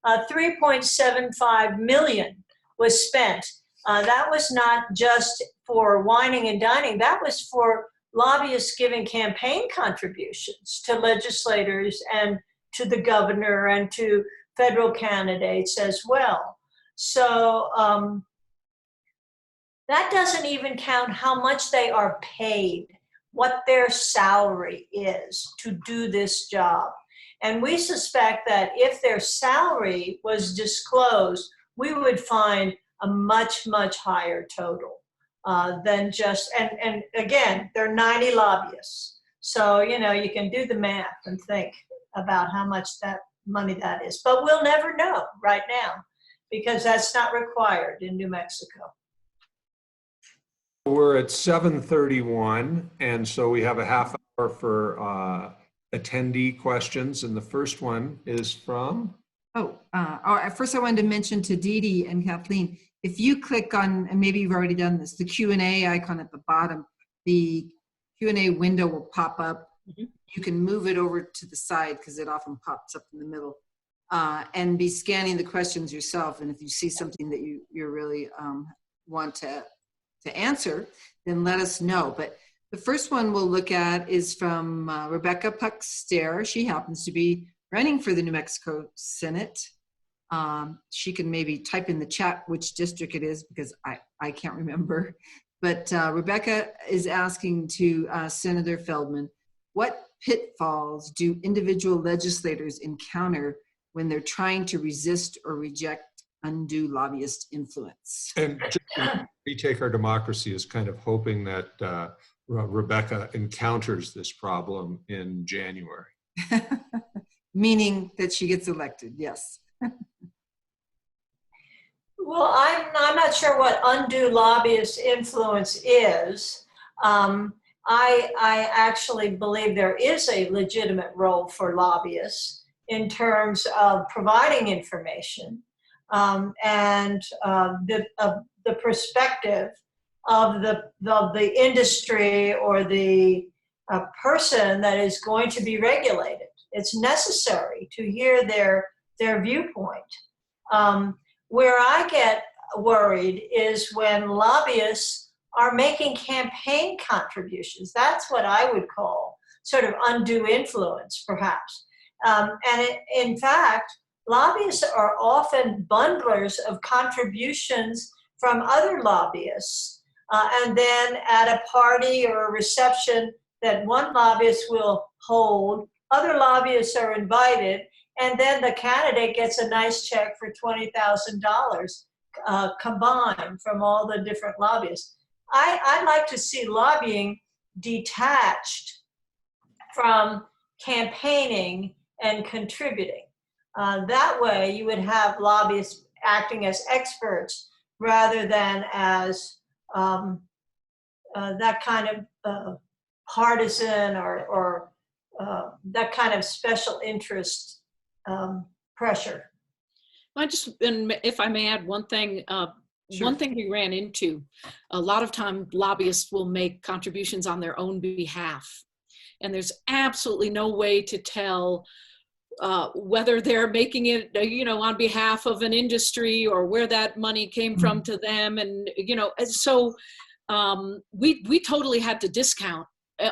3.75 million was spent. That was not just for whining and dining. That was for lobbyists giving campaign contributions to legislators and to the governor and to federal candidates as well. So that doesn't even count how much they are paid, what their salary is to do this job. And we suspect that if their salary was disclosed, we would find a much, much higher total than just, and again, there are 90 lobbyists. So, you know, you can do the math and think about how much that money that is. But we'll never know right now because that's not required in New Mexico. We're at 7:31, and so we have a half hour for attendee questions, and the first one is from? First I wanted to mention to Dee Dee and Kathleen, if you click on, and maybe you've already done this, the Q&A icon at the bottom, the Q&A window will pop up. Mm-hmm. You can move it over to the side because it often pops up in the middle, and be scanning the questions yourself. And if you see something that you really want to answer, then let us know. But the first one we'll look at is from Rebecca Puckster. She happens to be running for the New Mexico Senate. She can maybe type in the chat which district it is because I can't remember. But Rebecca is asking to Senator Feldman, what pitfalls do individual legislators encounter when they're trying to resist or reject undue lobbyist influence? And Retake Our Democracy is kind of hoping that Rebecca encounters this problem in January. Meaning that she gets elected, yes. Well, I'm not sure what undue lobbyist influence is. I actually believe there is a legitimate role for lobbyists in terms of providing information and the perspective of the industry or the person that is going to be regulated. It's necessary to hear their viewpoint. Where I get worried is when lobbyists are making campaign contributions. That's what I would call sort of undue influence, perhaps. In fact, lobbyists are often bundlers of contributions from other lobbyists. And then at a party or a reception that one lobbyist will hold, other lobbyists are invited, and then the candidate gets a nice check for $20,000 combined from all the different lobbyists. I'd like to see lobbying detached from campaigning and contributing. That way you would have lobbyists acting as experts rather than as that kind of partisan or that kind of special interest pressure. And if I may add one thing, sure. One thing we ran into, a lot of time lobbyists will make contributions on their own behalf. And there's absolutely no way to tell whether they're making it, on behalf of an industry or where that money came from to them. And, so we totally had to discount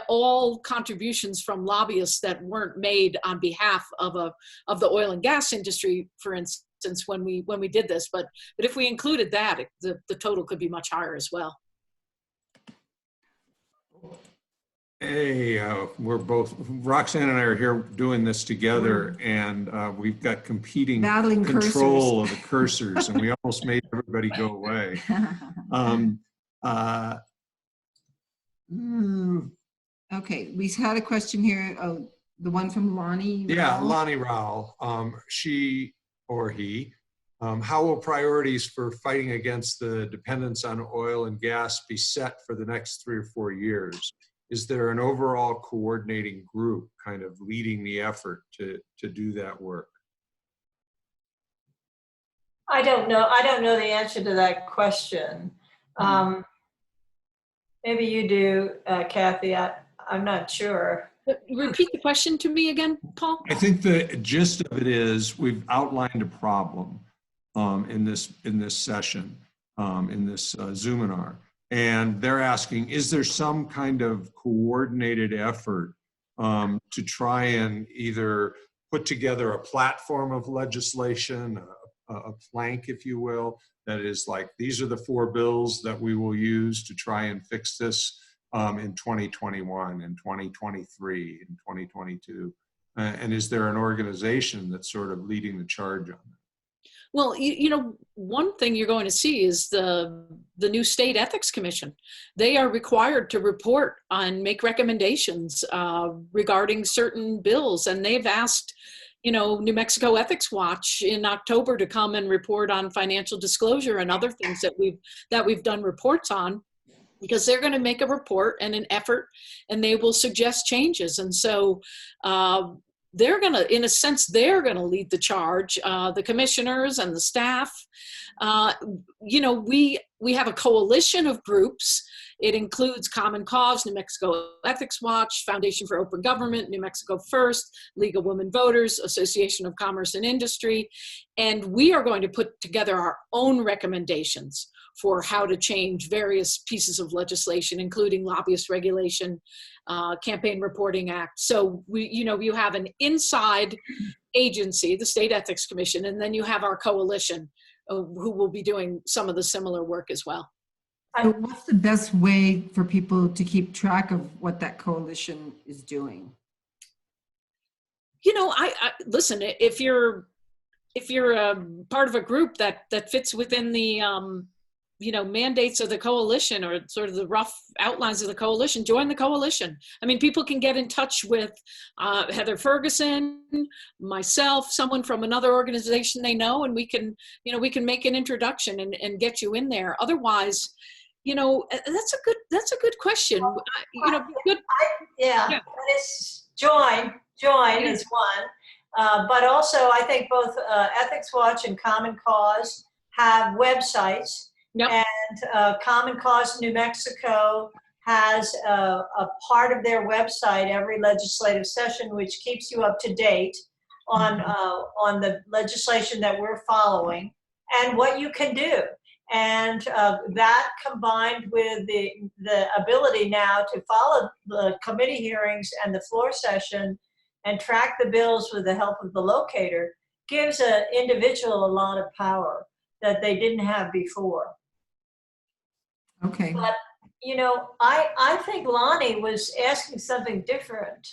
all contributions from lobbyists that weren't made on behalf of the oil and gas industry, for instance, when we did this. But if we included that, the total could be much higher as well. Hey, we're both, Roxanne and I are here doing this together, and we've got competing battling control cursors. of the cursors, and we almost made everybody go away. Okay, we had a question here, the one from Lonnie. Yeah, Lonnie Rowell. She or he, how will priorities for fighting against the dependence on oil and gas be set for the next 3 or 4 years? Is there an overall coordinating group kind of leading the effort to do that work? I don't know. I don't know the answer to that question. Maybe you do, Kathy. I'm not sure. Repeat the question to me again, Paul. I think the gist of it is we've outlined a problem in this session, in this Zoominar, and they're asking, is there some kind of coordinated effort to try and either put together a platform of legislation, a plank, if you will, that is like, these are the 4 bills that we will use to try and fix this in 2021 and 2023 and 2022? And is there an organization that's sort of leading the charge on that? Well, you know, one thing you're going to see is the new State Ethics Commission. They are required to report and make recommendations regarding certain bills, and they've asked, you know, New Mexico Ethics Watch in October to come and report on financial disclosure and other things that we've done reports on, because they're going to make a report and an effort, and they will suggest changes. And so they're going to, in a sense, they're going to lead the charge, the commissioners and the staff. You know, we have a coalition of groups. It includes Common Cause, New Mexico Ethics Watch, Foundation for Open Government, New Mexico First, League of Women Voters, Association of Commerce and Industry. And we are going to put together our own recommendations for how to change various pieces of legislation, including lobbyist regulation, Campaign Reporting Act. So you have an inside agency, the State Ethics Commission, and then you have our coalition who will be doing some of the similar work as well. So what's the best way for people to keep track of what that coalition is doing? You know, I listen, if you're a part of a group that fits within the mandates of the coalition, or sort of the rough outlines of the coalition, join the coalition. I mean, people can get in touch with Heather Ferguson, myself, someone from another organization they know, and we can make an introduction and get you in there. Otherwise, that's a good question. Good. Yeah. It's join is one, but also I think both Ethics Watch and Common Cause have websites. Yep. And Common Cause New Mexico has a part of their website every legislative session, which keeps you up to date on the legislation that we're following and what you can do. And that, combined with the ability now to follow the committee hearings and the floor session and track the bills with the help of the locator, gives an individual a lot of power that they didn't have before. Okay. But, I think Lonnie was asking something different.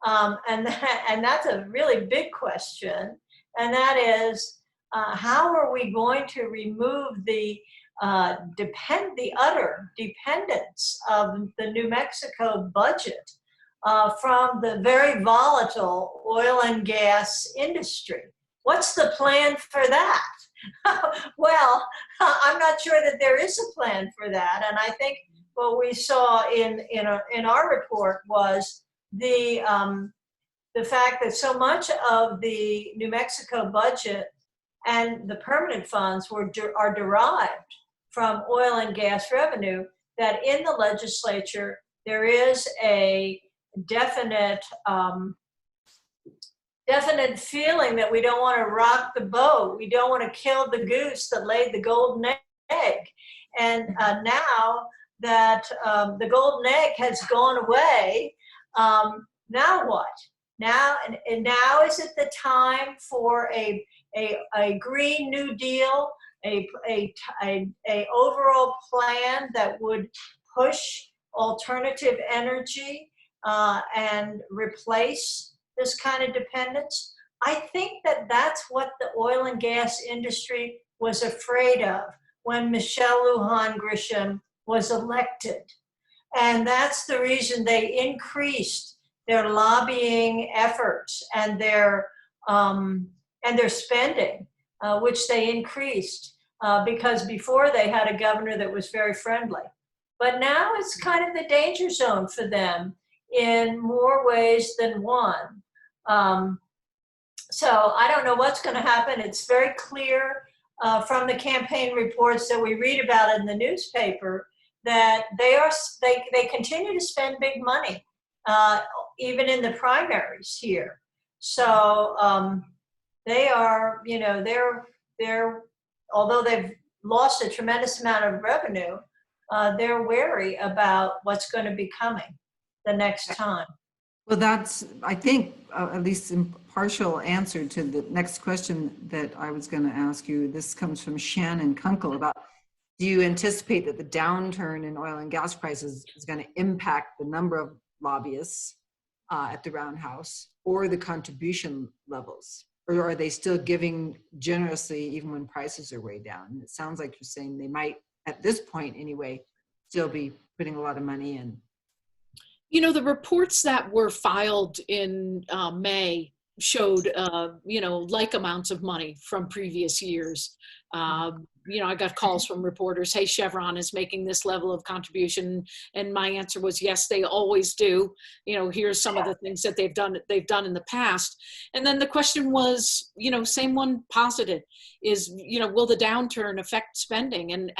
And that's a really big question. And that is, how are we going to remove the utter dependence of the New Mexico budget from the very volatile oil and gas industry? What's the plan for that? Well, I'm not sure that there is a plan for that. And I think what we saw in our report was the fact that so much of the New Mexico budget and the permanent funds are derived from oil and gas revenue, that in the legislature there is a definite feeling that we don't want to rock the boat. We don't want to kill the goose that laid the golden egg. And now that the golden egg has gone away, now what? Now is it the time for a Green New Deal, a overall plan that would push alternative energy and replace this kind of dependence? I think that that's what the oil and gas industry was afraid of when Michelle Lujan Grisham was elected. And that's the reason they increased their lobbying efforts and their spending, which they increased because before they had a governor that was very friendly. But now it's kind of the danger zone for them in more ways than one. So I don't know what's going to happen. It's very clear from the campaign reports that we read about in the newspaper that they continue to spend big money, even in the primaries here. So they are, they're although they've lost a tremendous amount of revenue, they're wary about what's going to be coming the next time. Well, that's, I think, at least in partial answer to the next question that I was going to ask you. This comes from Shannon Kunkel about, do you anticipate that the downturn in oil and gas prices is going to impact the number of lobbyists at the Roundhouse or the contribution levels? Or are they still giving generously even when prices are way down? It sounds like you're saying they might, at this point anyway, still be putting a lot of money in. You know, the reports that were filed in May showed, like amounts of money from previous years. I got calls from reporters, hey, Chevron is making this level of contribution. And my answer was, yes, they always do. Here's some of the things that they've done in the past. And then the question was, same one posited is, will the downturn affect spending? And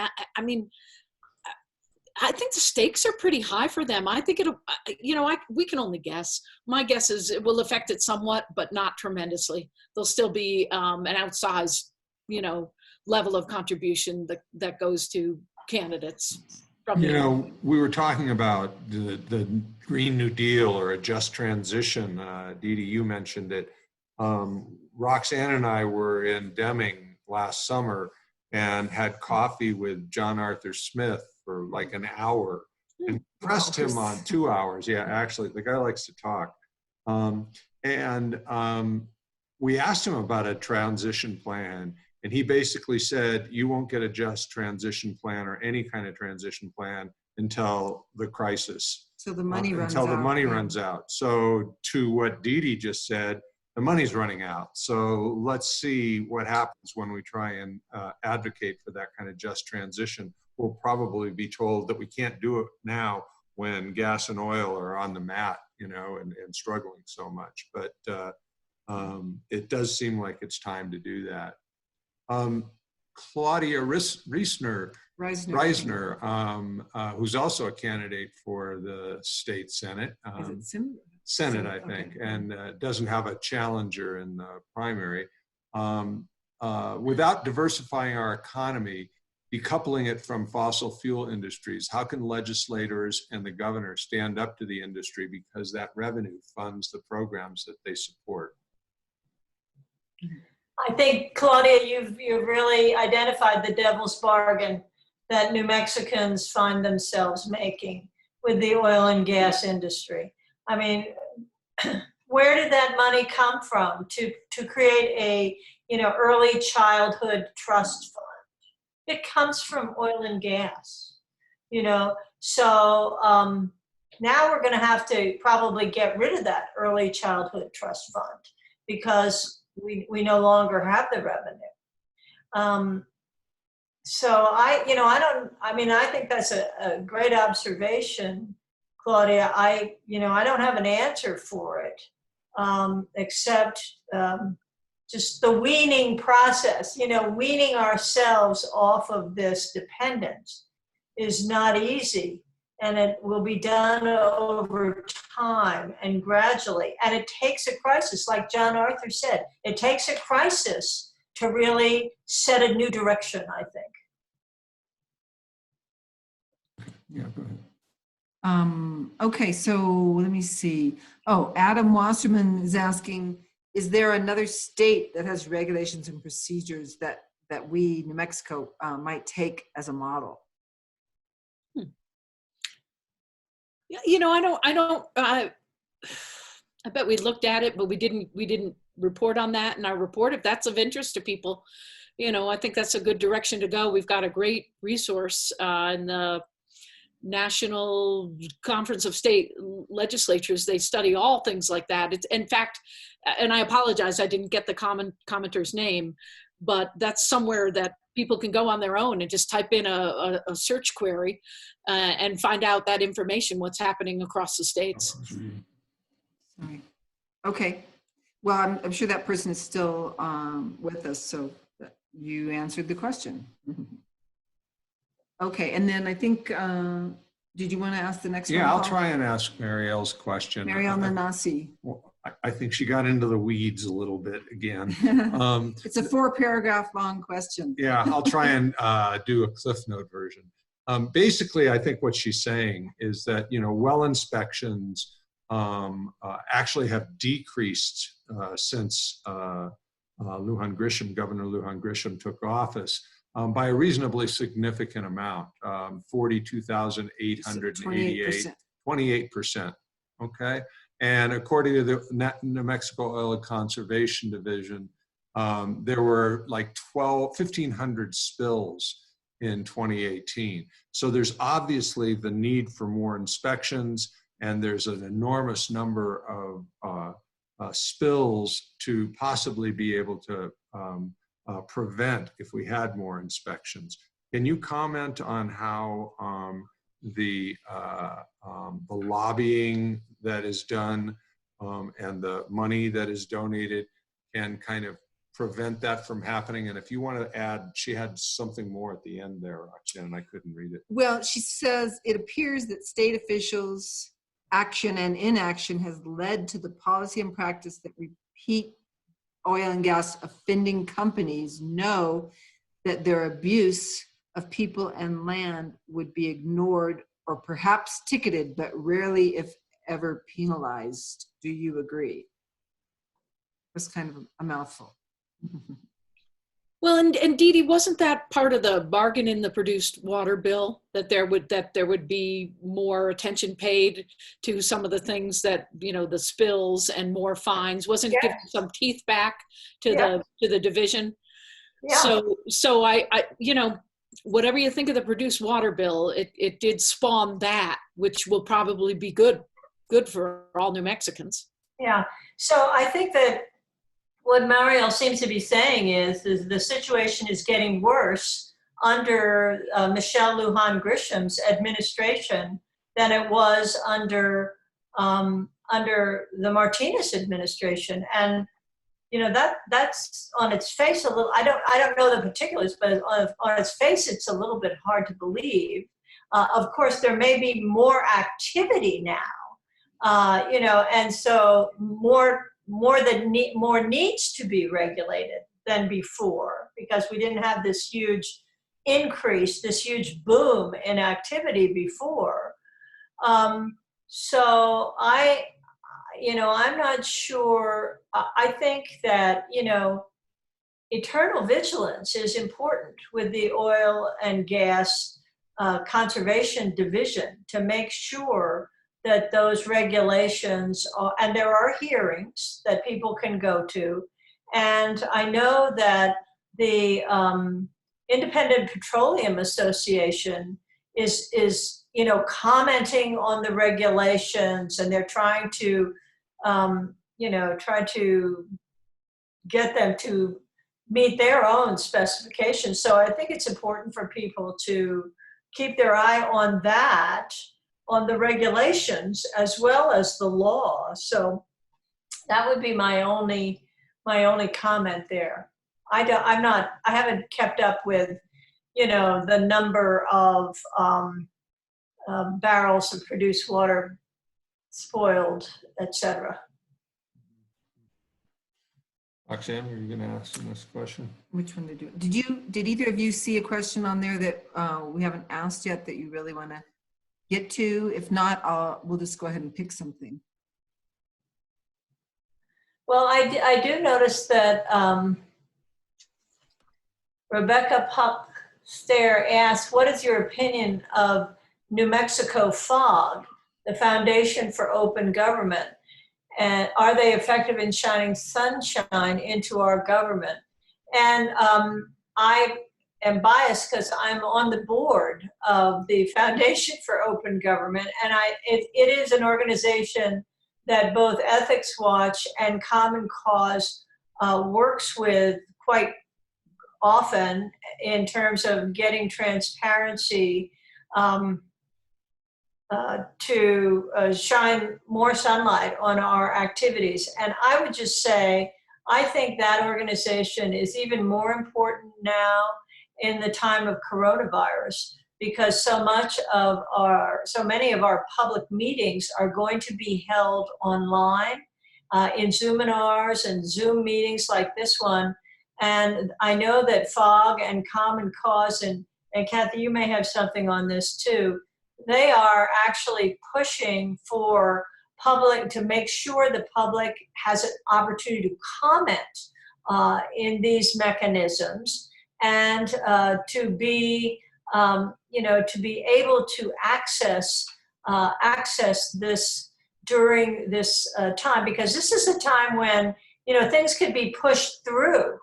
I think the stakes are pretty high for them. I think we can only guess. My guess is it will affect it somewhat, but not tremendously. There'll still be an outsized, level of contribution that goes to candidates. We were talking about the Green New Deal or a just transition. Dee Dee, you mentioned it. Roxanne and I were in Deming last summer and had coffee with John Arthur Smith for like an hour and pressed him on 2 hours. Yeah, actually, the guy likes to talk. We asked him about a transition plan, and he basically said, you won't get a just transition plan or any kind of transition plan until the crisis. So the money runs out. Until the money runs out. So to what Dee Dee just said, the money's running out. So let's see what happens when we try and advocate for that kind of just transition. We'll probably be told that we can't do it now when gas and oil are on the mat, and struggling so much. But it does seem like it's time to do that. Claudia Reisner, who's also a candidate for the state Senate. Senate, I think, okay. And doesn't have a challenger in the primary. Without diversifying our economy, decoupling it from fossil fuel industries, how can legislators and the governor stand up to the industry because that revenue funds the programs that they support? I think, Claudia, you've really identified the devil's bargain that New Mexicans find themselves making with the oil and gas industry. I mean, where did that money come from to create a early childhood trust fund? It comes from oil and gas, So now we're going to have to probably get rid of that early childhood trust fund because we no longer have the revenue. So I think that's a great observation, Claudia. I don't have an answer for it, except just the weaning process. Weaning ourselves off of this dependence is not easy, and it will be done over time and gradually. And it takes a crisis, like John Arthur said. It takes a crisis to really set a new direction, I think. Yeah, go ahead. Okay, so let me see. Oh, Adam Wasserman is asking, is there another state that has regulations and procedures that we, New Mexico, might take as a model? I bet we looked at it, but we didn't report on that in our report. If that's of interest to people, I think that's a good direction to go. We've got a great resource in the National Conference of State Legislatures. They study all things like that. It's, in fact, and I apologize, I didn't get the commenter's name, but that's somewhere that people can go on their own and just type in a search query and find out that information, what's happening across the states. Sorry. Okay. Well, I'm sure that person is still with us, so you answered the question. Okay, and then I think, did you want to ask the next one? Yeah, I'll Paul? try and ask Marielle's question. Marielle Nanasi. Well, I think she got into the weeds a little bit again. It's a 4-paragraph long question. Yeah, I'll try and do a Cliff Note version. Basically, I think what she's saying is that, well inspections actually have decreased since Governor Lujan Grisham took office by a reasonably significant amount, 42,888, 28%. Okay. And according to the New Mexico Oil Conservation Division, there were like 1,500 spills in 2018. So there's obviously the need for more inspections, and there's an enormous number of spills to possibly be able to prevent if we had more inspections. Can you comment on how the lobbying that is done and the money that is donated can kind of prevent that from happening? And if you want to add, she had something more at the end there, Roxanne, and I couldn't read it. Well, she says, it appears that state officials' action and inaction has led to the policy and practice that repeat oil and gas offending companies know that their abuse of people and land would be ignored or perhaps ticketed, but rarely, if ever, penalized. Do you agree? That's kind of a mouthful. Well, and Dee Dee, wasn't that part of the bargain in the produced water bill, that there would be more attention paid to some of the things that, the spills and more fines? Wasn't it giving some teeth back to the division? Yeah. So I whatever you think of the produced water bill, it did spawn that, which will probably be good for all New Mexicans. Yeah. So I think that what Mariel seems to be saying is the situation is getting worse under Michelle Lujan Grisham's administration than it was under the Martinez administration. And that's on its face a little. I don't know the particulars, but on its face, it's a little bit hard to believe. Of course, there may be more activity now, and so more needs to be regulated than before, because we didn't have this huge increase, this huge boom in activity before. So I'm not sure. I think that, eternal vigilance is important with the oil and gas conservation division to make sure that those regulations are, and there are hearings that people can go to. And I know that the Independent Petroleum Association is commenting on the regulations, and they're trying to get them to meet their own specifications. So I think it's important for people to keep their eye on that, on the regulations as well as the law. So that would be my only comment there. I haven't kept up with, the number of barrels of produced water spoiled, etc. Roxanne, were you going to ask the next question? Which one did you? Did either of you see a question on there that we haven't asked yet that you really want to get to? If not, we'll just go ahead and pick something. Well, I do notice that Rebecca Puck-Stair asked, what is your opinion of New Mexico FOG, the Foundation for Open Government? And are they effective in shining sunshine into our government? And I am biased because I'm on the board of the Foundation for Open Government, and it is an organization that both Ethics Watch and Common Cause works with quite often in terms of getting transparency to shine more sunlight on our activities. And I would just say, I think that organization is even more important now in the time of coronavirus, because so many of our public meetings are going to be held online in Zoominars and Zoom meetings like this one. And I know that FOG and Common Cause, and Kathy, you may have something on this too, they are actually pushing for public to make sure the public has an opportunity to comment in these mechanisms, and to be to be able to access this during this time, because this is a time when things could be pushed through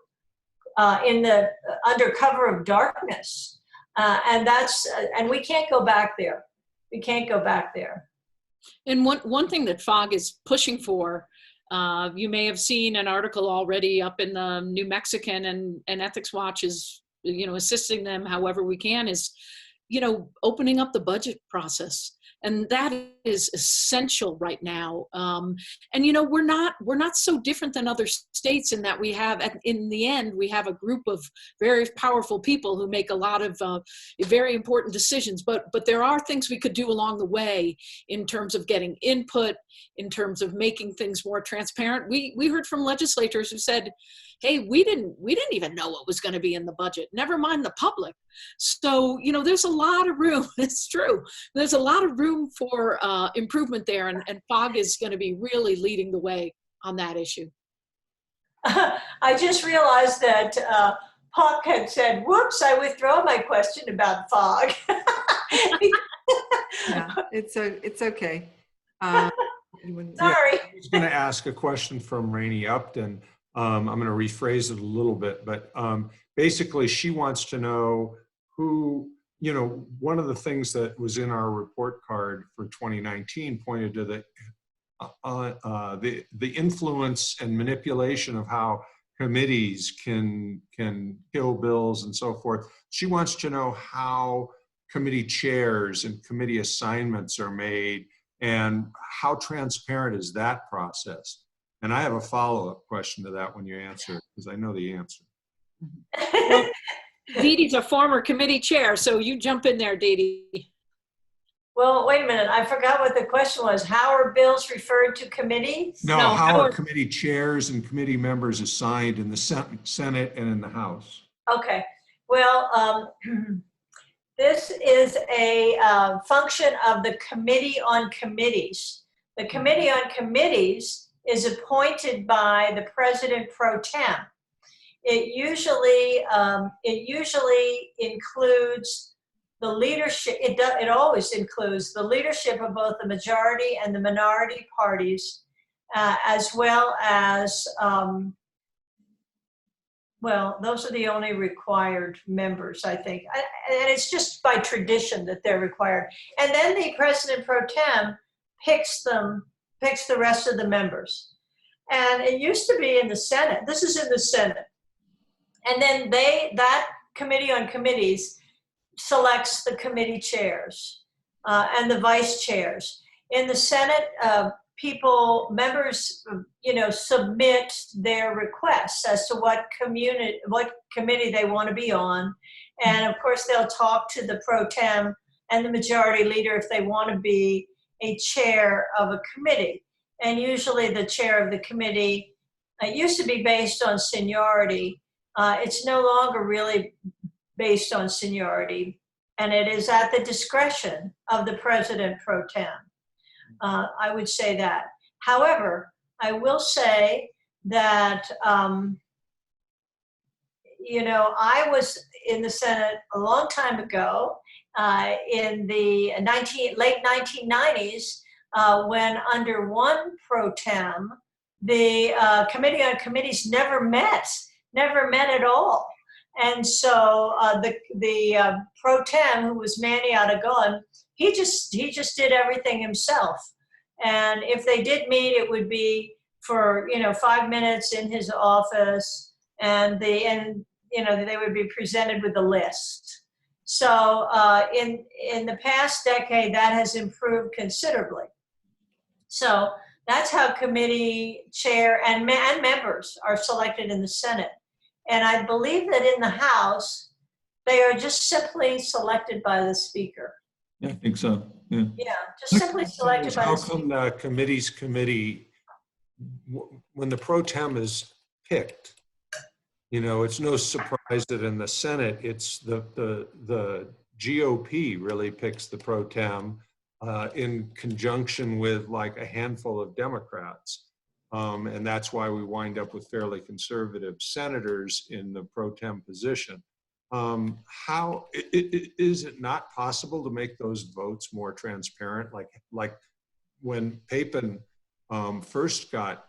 in the under cover of darkness, and we can't go back there. We can't go back there. And one thing that FOG is pushing for, you may have seen an article already up in the New Mexican, and Ethics Watch is, assisting them however we can, is, opening up the budget process. And that is essential right now. And we're not so different than other states in that we have, in the end, we have a group of very powerful people who make a lot of very important decisions. But there are things we could do along the way in terms of getting input, in terms of making things more transparent. We heard from legislators who said, hey, we didn't even know what was going to be in the budget, never mind the public. So, there's a lot of room. It's true. There's a lot of room for improvement there, and FOG is going to be really leading the way on that issue. I just realized that Puck had said, whoops, I withdraw my question about FOG. Yeah, it's okay. Sorry. I was going to ask a question from Rainey Upton. I'm going to rephrase it a little bit, but basically she wants to know who, one of the things that was in our report card for 2019 pointed to the influence and manipulation of how committees can kill bills and so forth. She wants to know how committee chairs and committee assignments are made, and how transparent is that process? And I have a follow-up question to that when you answer, because I know the answer. Well, Dee Dee's a former committee chair, so you jump in there, Dee Dee. Well, wait a minute. I forgot what the question was. How are bills referred to committee? No, how are committee chairs and committee members assigned in the Senate and in the House? Okay. Well, this is a function of the Committee on Committees. The Committee on Committees is appointed by the President pro tem. It usually includes the leadership. It always includes the leadership of both the majority and the minority parties, as well as well, those are the only required members, I think, and it's just by tradition that they're required. And then the President pro tem picks the rest of the members. And it used to be in the Senate. This is in the Senate. And then that Committee on Committees selects the committee chairs and the vice chairs. In the Senate, members, submit their requests as to what committee they want to be on. And of course, they'll talk to the pro tem and the majority leader if they want to be a chair of a committee. And usually the chair of the committee, it used to be based on seniority. It's no longer really based on seniority, and it is at the discretion of the President pro tem. I would say that. However, I will say that, I was in the Senate a long time ago, in the late 1990s, when under one pro tem, the Committee on Committees never met at all. And so the pro tem, who was Manny Aragon, he just did everything himself. And if they did meet, it would be for 5 minutes in his office, and they would be presented with a list. So in the past decade, that has improved considerably. So That's how committee chair and members are selected in the Senate. And I believe that in the House, they are just simply selected by the Speaker. Yeah, I think so. Yeah. Yeah, just simply selected by How the come Speaker. the committee, when the pro tem is picked, it's no surprise that in the Senate, it's the GOP really picks the pro tem in conjunction with like a handful of Democrats. And that's why we wind up with fairly conservative senators in the pro tem position. How is it not possible to make those votes more transparent? Like when Papin first got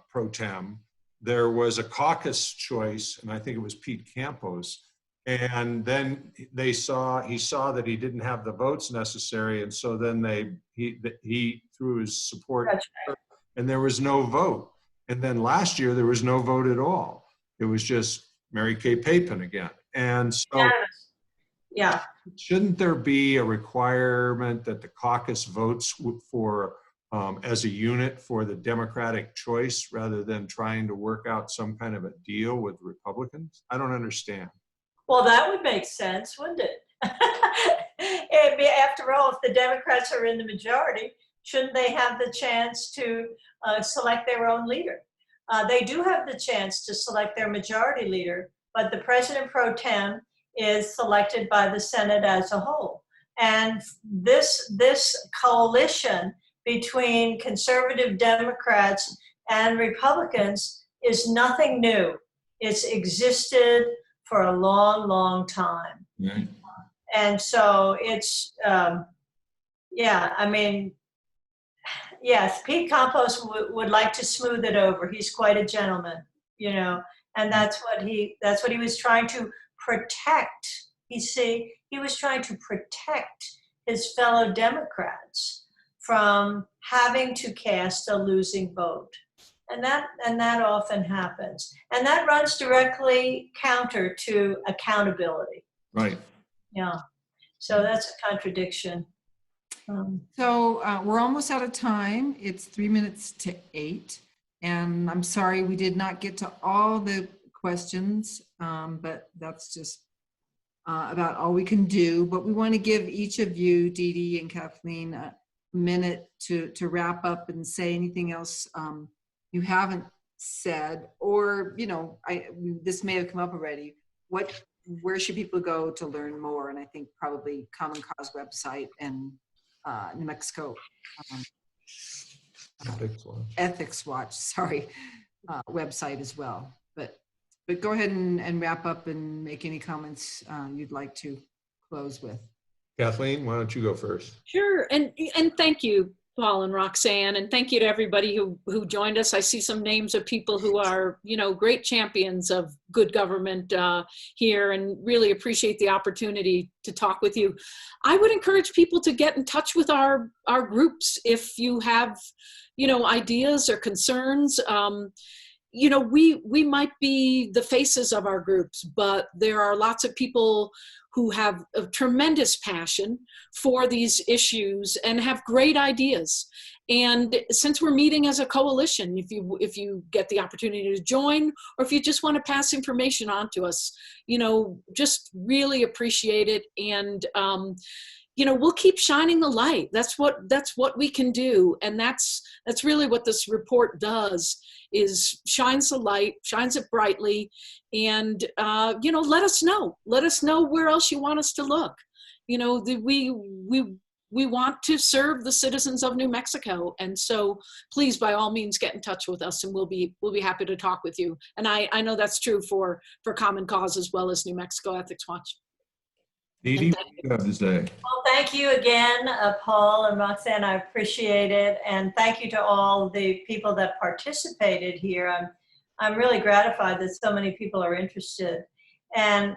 pro tem, there was a caucus choice, and I think it was Pete Campos. And then he saw that he didn't have the votes necessary, and so then he threw his support, and there was no vote. And then last year there was no vote at all. It was just Mary Kay Papin again. And so, yeah, shouldn't there be a requirement that the caucus votes for as a unit for the Democratic choice rather than trying to work out some kind of a deal with Republicans? I don't understand. well, that would make sense, wouldn't it? After all, if the Democrats are in the majority, shouldn't they have the chance to select their own leader? They do have the chance to select their majority leader, but the president pro tem is selected by the Senate as a whole. And this coalition between conservative Democrats and Republicans is nothing new. It's existed for a long, long time. Right. And so it's, yeah, I mean, yes, Pete Campos would like to smooth it over. He's quite a gentleman, and that's what he was trying to protect. You see, he was trying to protect his fellow Democrats from having to cast a losing vote. And that often happens. And that runs directly counter to accountability. Right. Yeah. So that's a contradiction. So we're almost out of time. It's 3 minutes to 8. And I'm sorry we did not get to all the questions, but that's just about all we can do. But we want to give each of you, Dee Dee and Kathleen, a minute to wrap up and say anything else you haven't said, or this may have come up already. Where should people go to learn more? And I think probably Common Cause website and New Mexico Ethics Watch, website as well. But go ahead and wrap up and make any comments you'd like to close with. Kathleen, why don't you go first? Sure, and thank you, Paul and Roxanne, and thank you to everybody who joined us. I see some names of people who are, great champions of good government here, and really appreciate the opportunity to talk with you. I would encourage people to get in touch with our groups if you have, ideas or concerns. We might be the faces of our groups, but there are lots of people who have a tremendous passion for these issues and have great ideas. And since we're meeting as a coalition, if you get the opportunity to join, or if you just want to pass information on to us, just really appreciate it. And we'll keep shining the light. That's what we can do. And that's really what this report does, is shines the light, shines it brightly, and let us know where else you want us to look. We want to serve the citizens of New Mexico, and so please, by all means, get in touch with us, and we'll be happy to talk with you. And I know that's true for Common Cause as well as New Mexico Ethics Watch. Dee Dee, what do you have to say? Well, thank you again, Paul and Roxanne. I appreciate it. And thank you to all the people that participated here. I'm really gratified that so many people are interested. And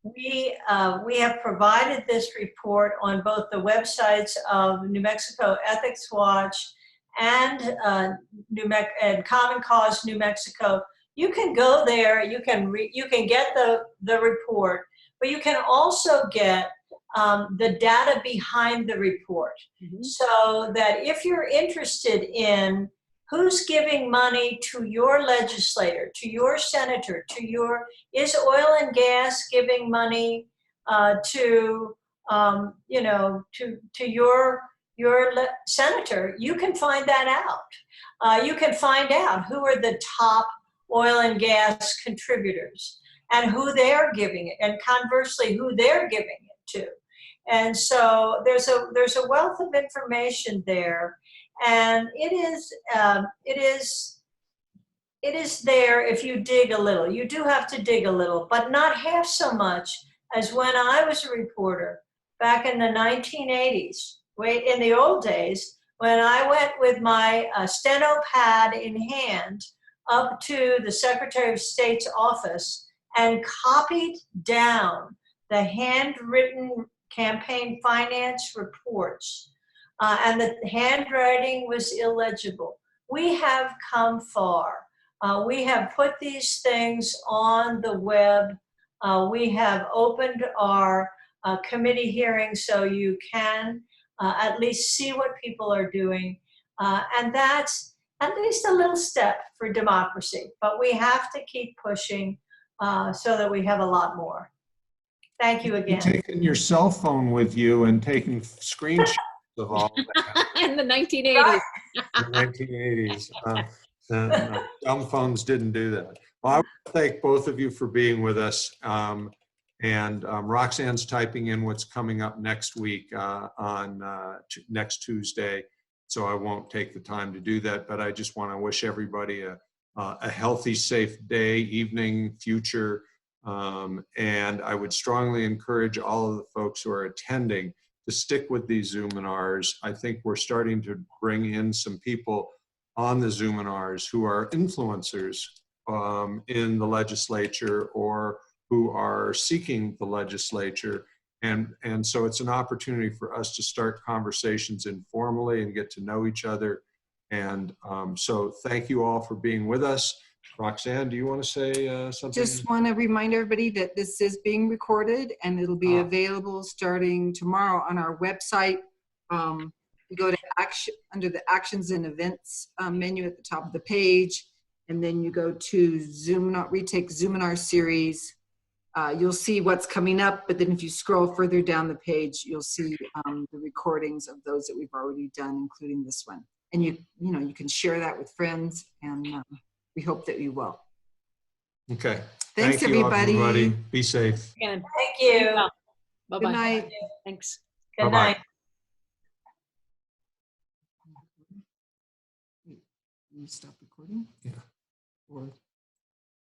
we have provided this report on both the websites of New Mexico Ethics Watch and Common Cause New Mexico. You can go there. You can get the report. But you can also get the data behind the report, so that if you're interested in who's giving money to your legislator, to your senator, is oil and gas giving money to your senator, you can find that out. You can find out who are the top oil and gas contributors and who they're giving it, and conversely, who they're giving it to. And so there's a wealth of information there, and it is there if you dig a little. You do have to dig a little, but not half so much as when I was a reporter back in the 1980s, in the old days, when I went with my steno pad in hand up to the Secretary of State's office and copied down the handwritten campaign finance reports, and the handwriting was illegible. We have come far. We have put these things on the web. We have opened our committee hearings so you can at least see what people are doing. And that's at least a little step for democracy. But we have to keep pushing so that we have a lot more. Thank you again. You're taking your cell phone with you and taking screenshots of all that. In the 1980s. The 1980s. Dumb phones didn't do that. Well, I want to thank both of you for being with us. And Roxanne's typing in what's coming up next week on next Tuesday. So I won't take the time to do that, but I just want to wish everybody a healthy, safe day, evening, future. And I would strongly encourage all of the folks who are attending to stick with these Zoominars. I think we're starting to bring in some people on the Zoominars who are influencers in the legislature or who are seeking the legislature. And so it's an opportunity for us to start conversations informally and get to know each other. And so thank you all for being with us. Roxanne, do you want to say something? Just want to remind everybody that this is being recorded and it'll be available starting tomorrow on our website. You go to action under the actions and events menu at the top of the page, and then you go to retake Zoominar series. You'll see what's coming up, but then if you scroll further down the page, you'll see the recordings of those that we've already done, including this one. And you can share that with friends, and we hope that you will. Okay. Thanks, Thank you, everybody. Be safe. Again. Thank you. Bye-bye. Good night. Thanks. Good Bye-bye. night. You stop recording? Yeah. Or